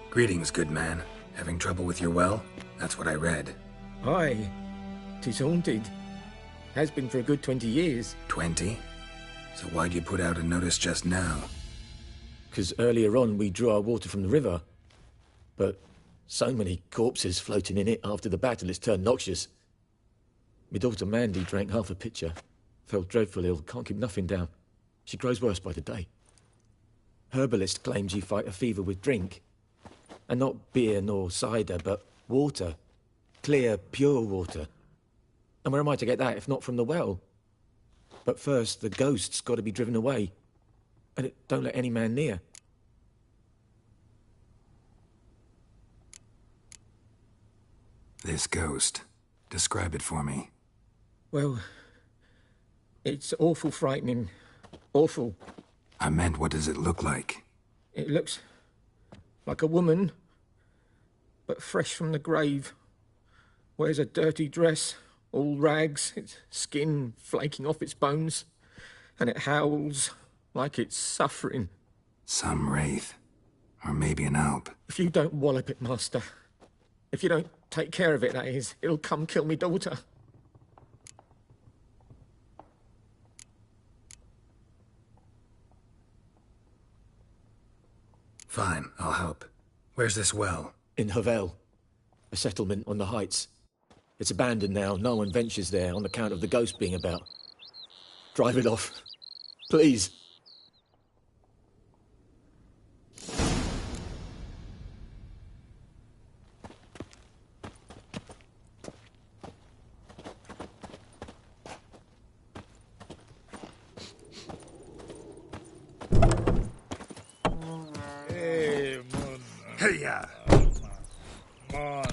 [SPEAKER 2] Greetings, good man. Having trouble with your well? That's what I read.
[SPEAKER 14] Aye. 'Tis haunted. Has been for a good 20 years.
[SPEAKER 2] 20? So why'd you put out a notice just now?
[SPEAKER 14] 'Cause earlier on we drew our water from the river. But so many corpses floating in it after the battle it's turned noxious. My daughter Mandy drank half a pitcher. Fell dreadful ill, can't keep nothing down. She grows worse by the day. Herbalist claims you fight a fever with drink. And not beer nor cider, but water. Clear, pure water. And where am I to get that if not from the well? But first, the ghost's got to be driven away. And it don't let any man near.
[SPEAKER 2] This ghost. Describe it for me.
[SPEAKER 14] Well, it's awful frightening. Awful.
[SPEAKER 2] I meant, what does it look like?
[SPEAKER 14] It looks like a woman, but fresh from the grave. Wears a dirty dress, all rags, its skin flaking off its bones, and it howls like it's suffering.
[SPEAKER 2] Some wraith. Or maybe an alp.
[SPEAKER 14] If you don't wallop it, Master, if you don't take care of it, that is, it'll come kill me daughter.
[SPEAKER 2] Fine, I'll help. Where's this well?
[SPEAKER 14] In Havel, a settlement on the heights. It's abandoned now. No one ventures there on account of the ghost being about. Drive it off. Please.
[SPEAKER 4] Hey-ya! Man.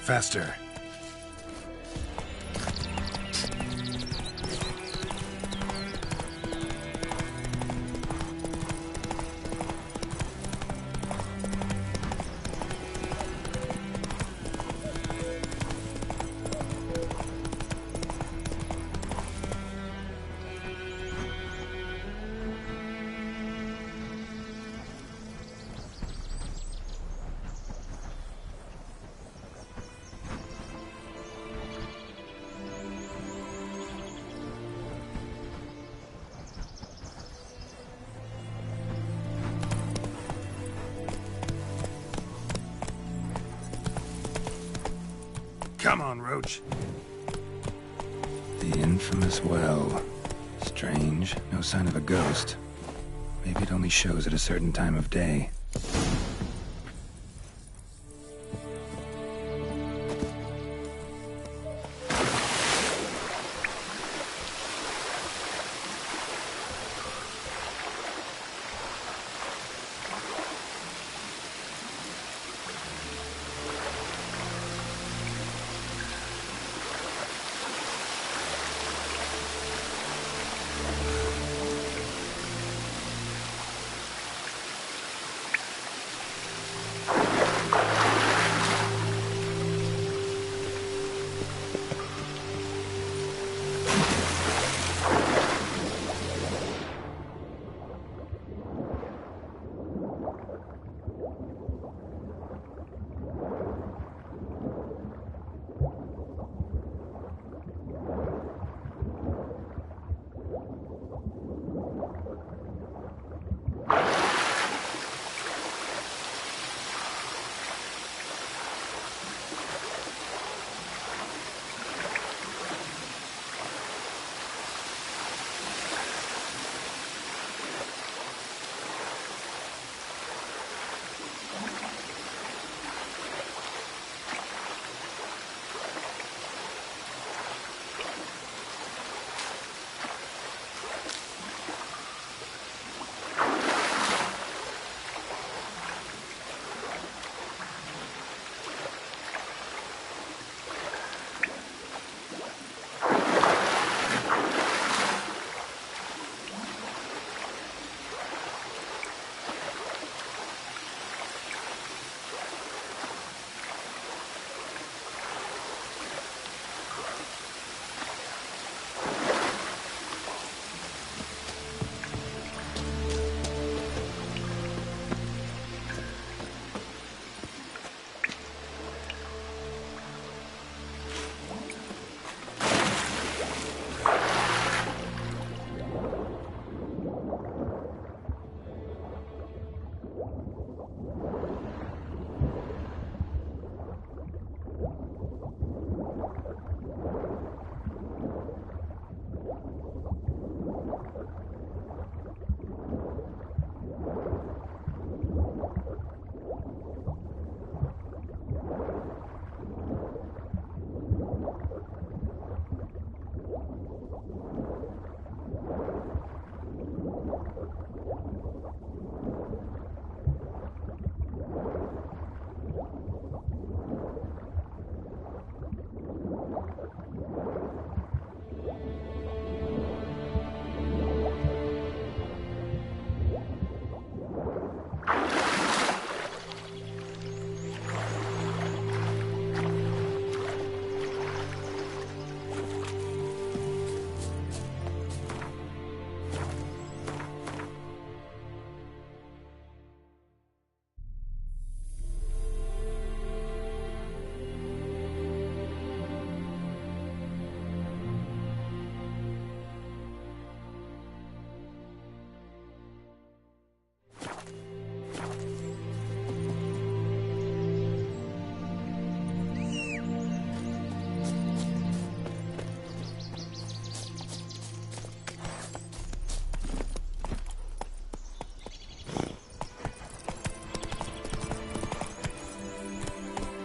[SPEAKER 2] Faster. Come on, Roach. The infamous well. Strange. No sign of a ghost. Maybe it only shows at a certain time of day.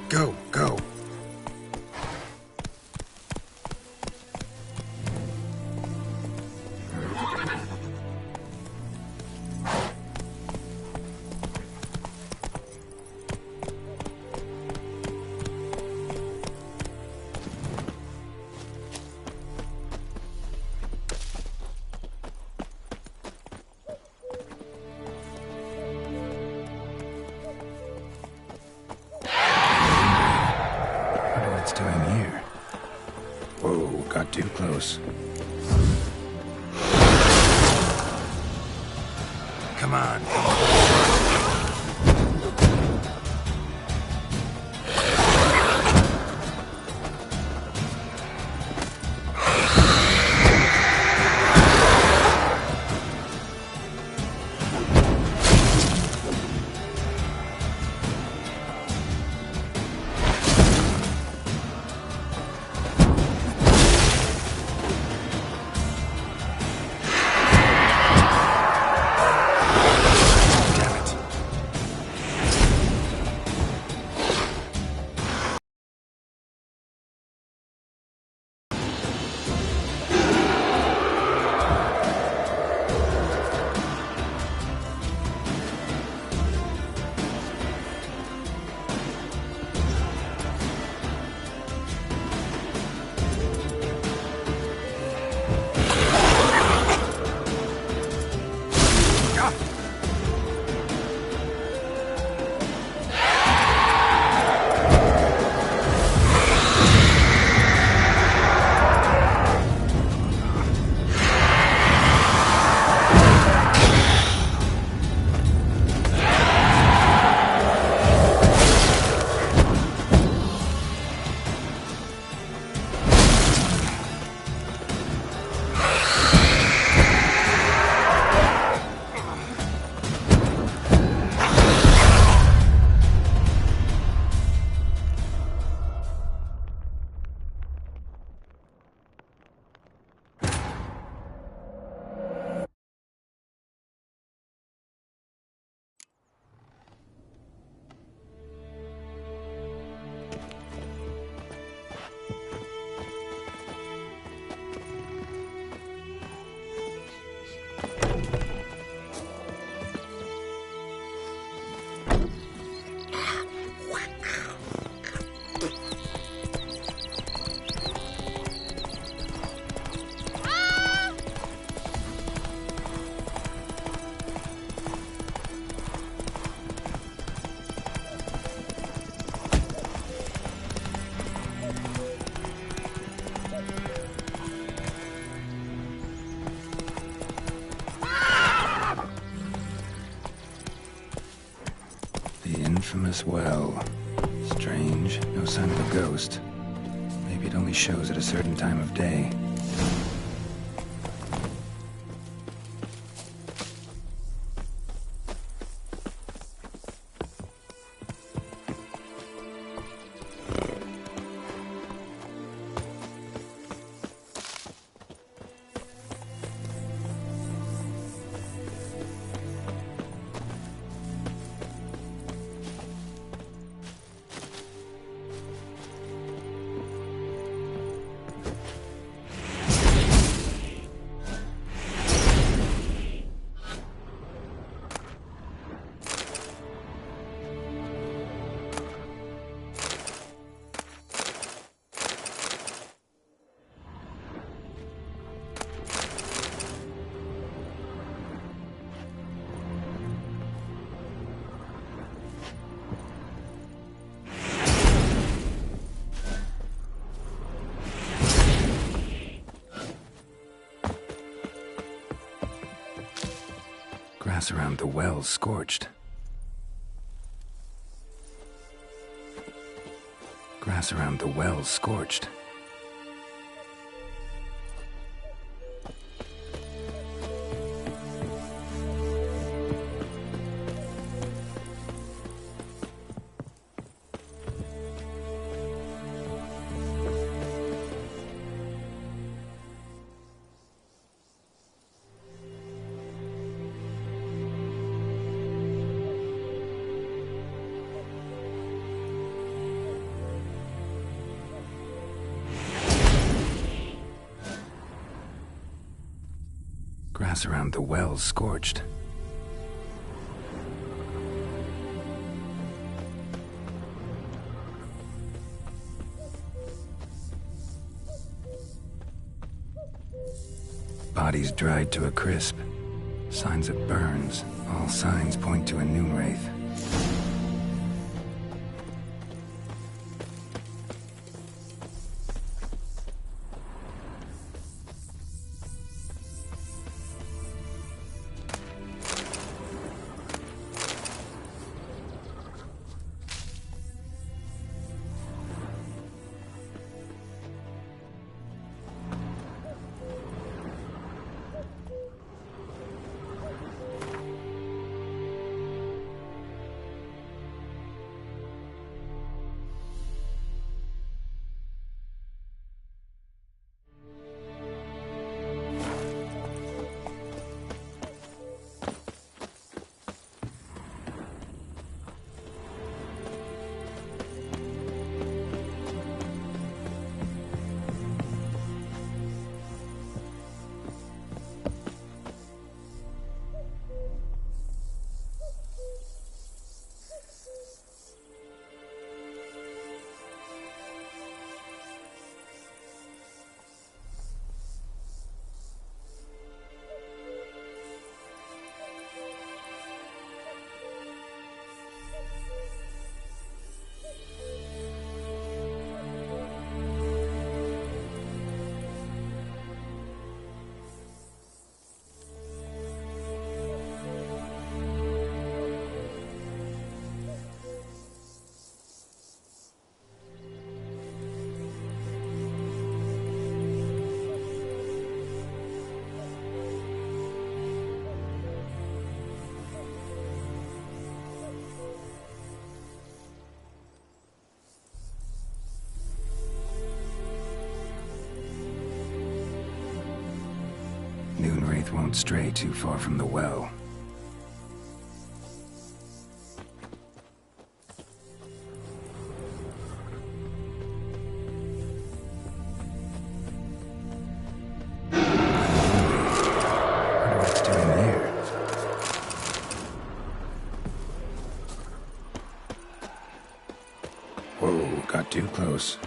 [SPEAKER 2] Go, go. Doing here? Whoa, got too close. Come on. The infamous well. Strange. No sign of a ghost. Maybe it only shows at a certain time of day. Grass around the well scorched. Grass around the well scorched. Grass around the well scorched. Bodies dried to a crisp. Signs of burns. All signs point to a noon wraith. Noonwraith won't stray too far from the well. Wonder what it's doing there. Whoa, got too close.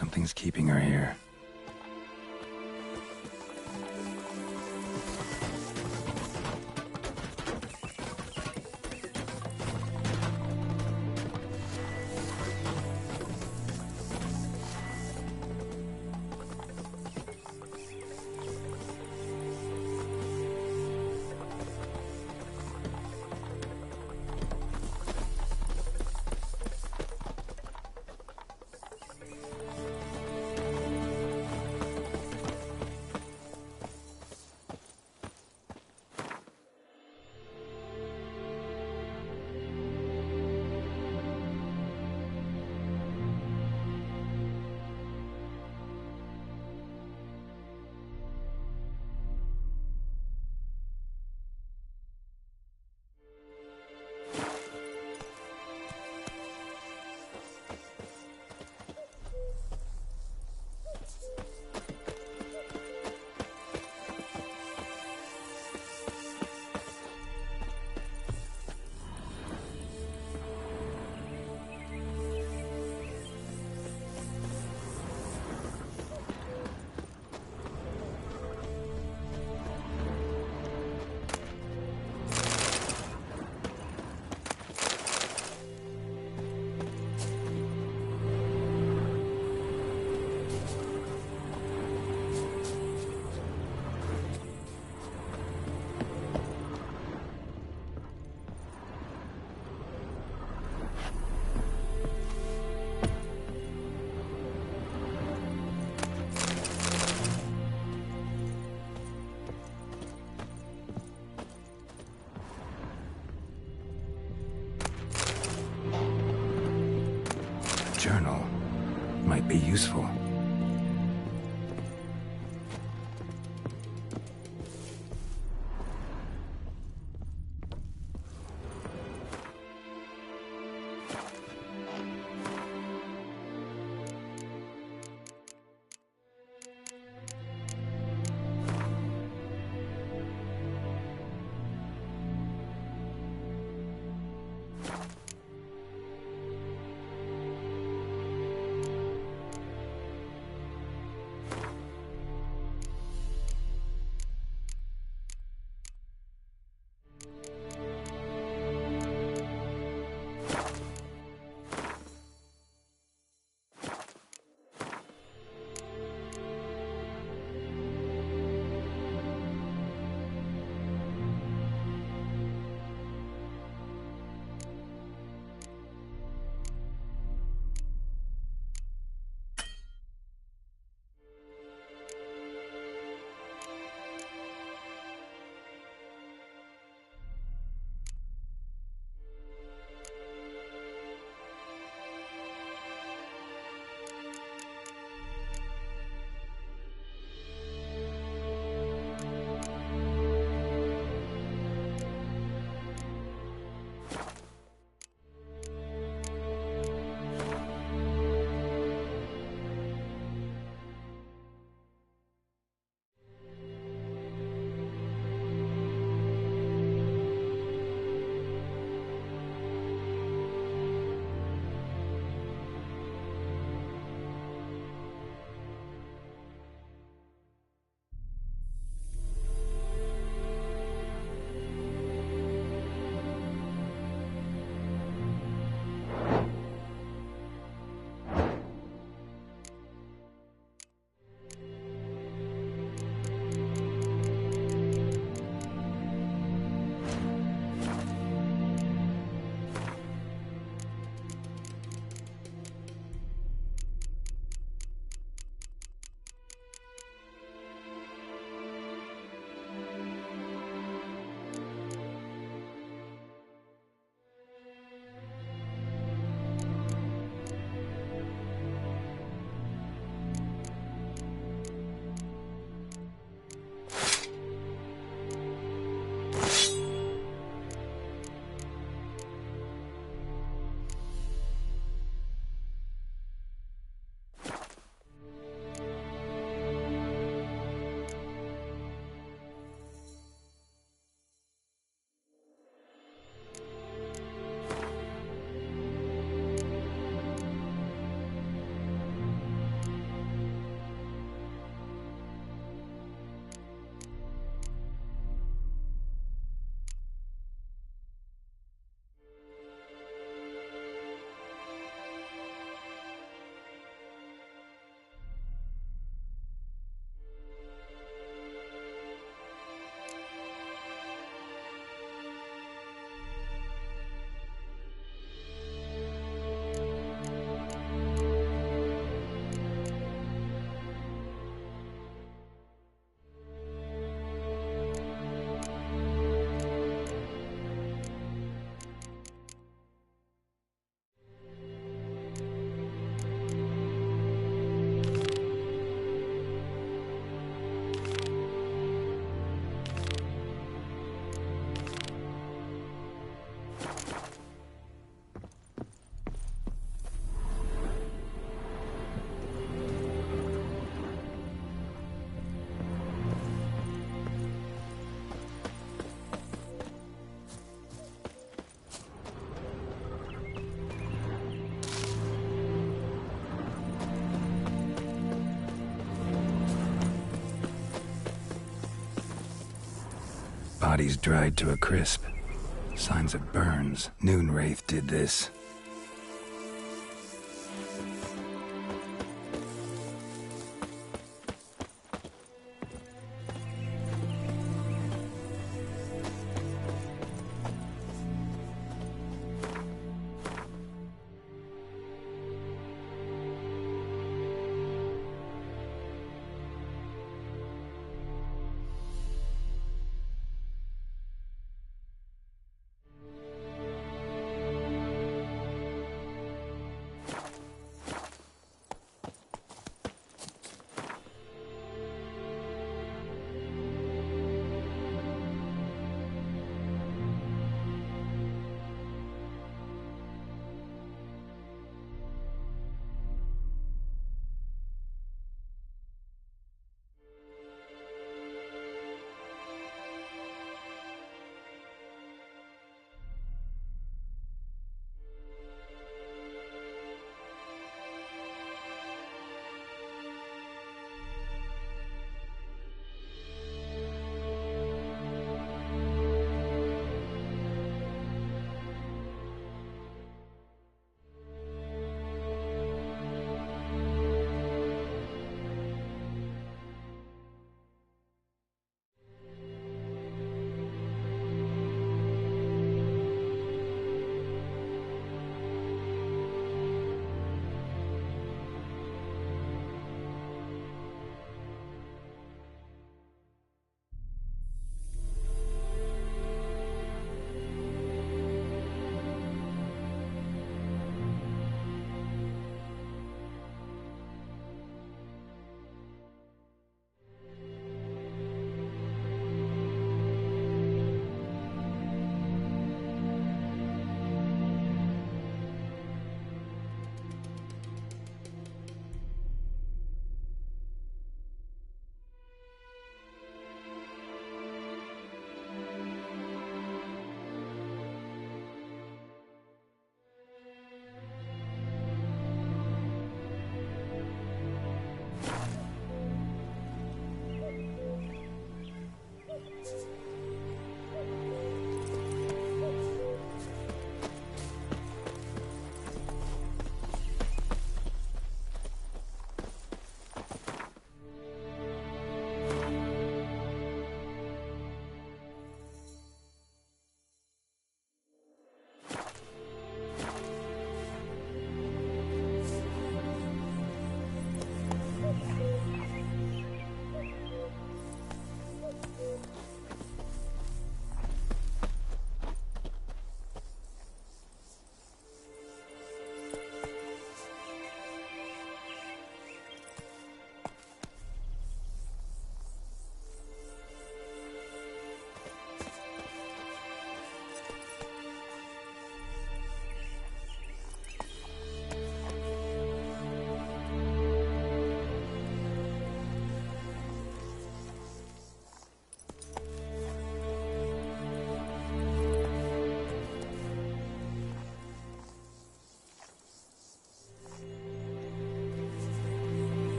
[SPEAKER 2] Something's keeping her here. Journal might be useful. bodies dried to a crisp. Signs of burns. Noonwraith did this.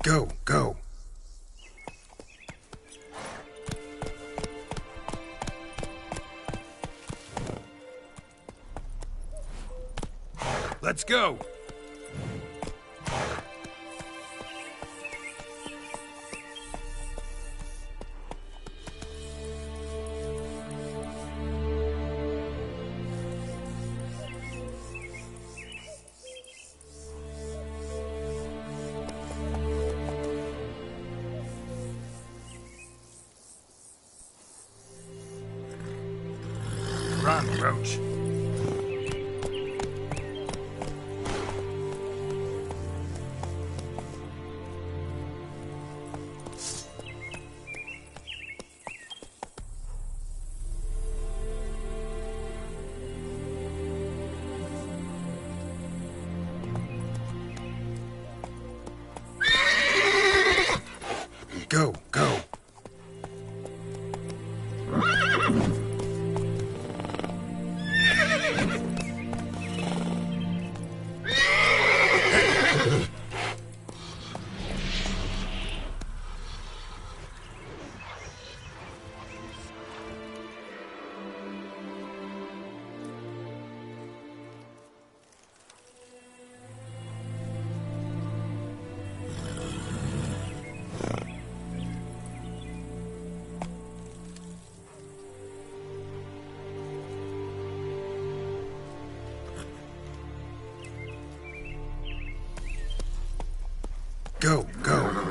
[SPEAKER 2] Go, go. Let's go. Run, Roach. Go, go. Go, go.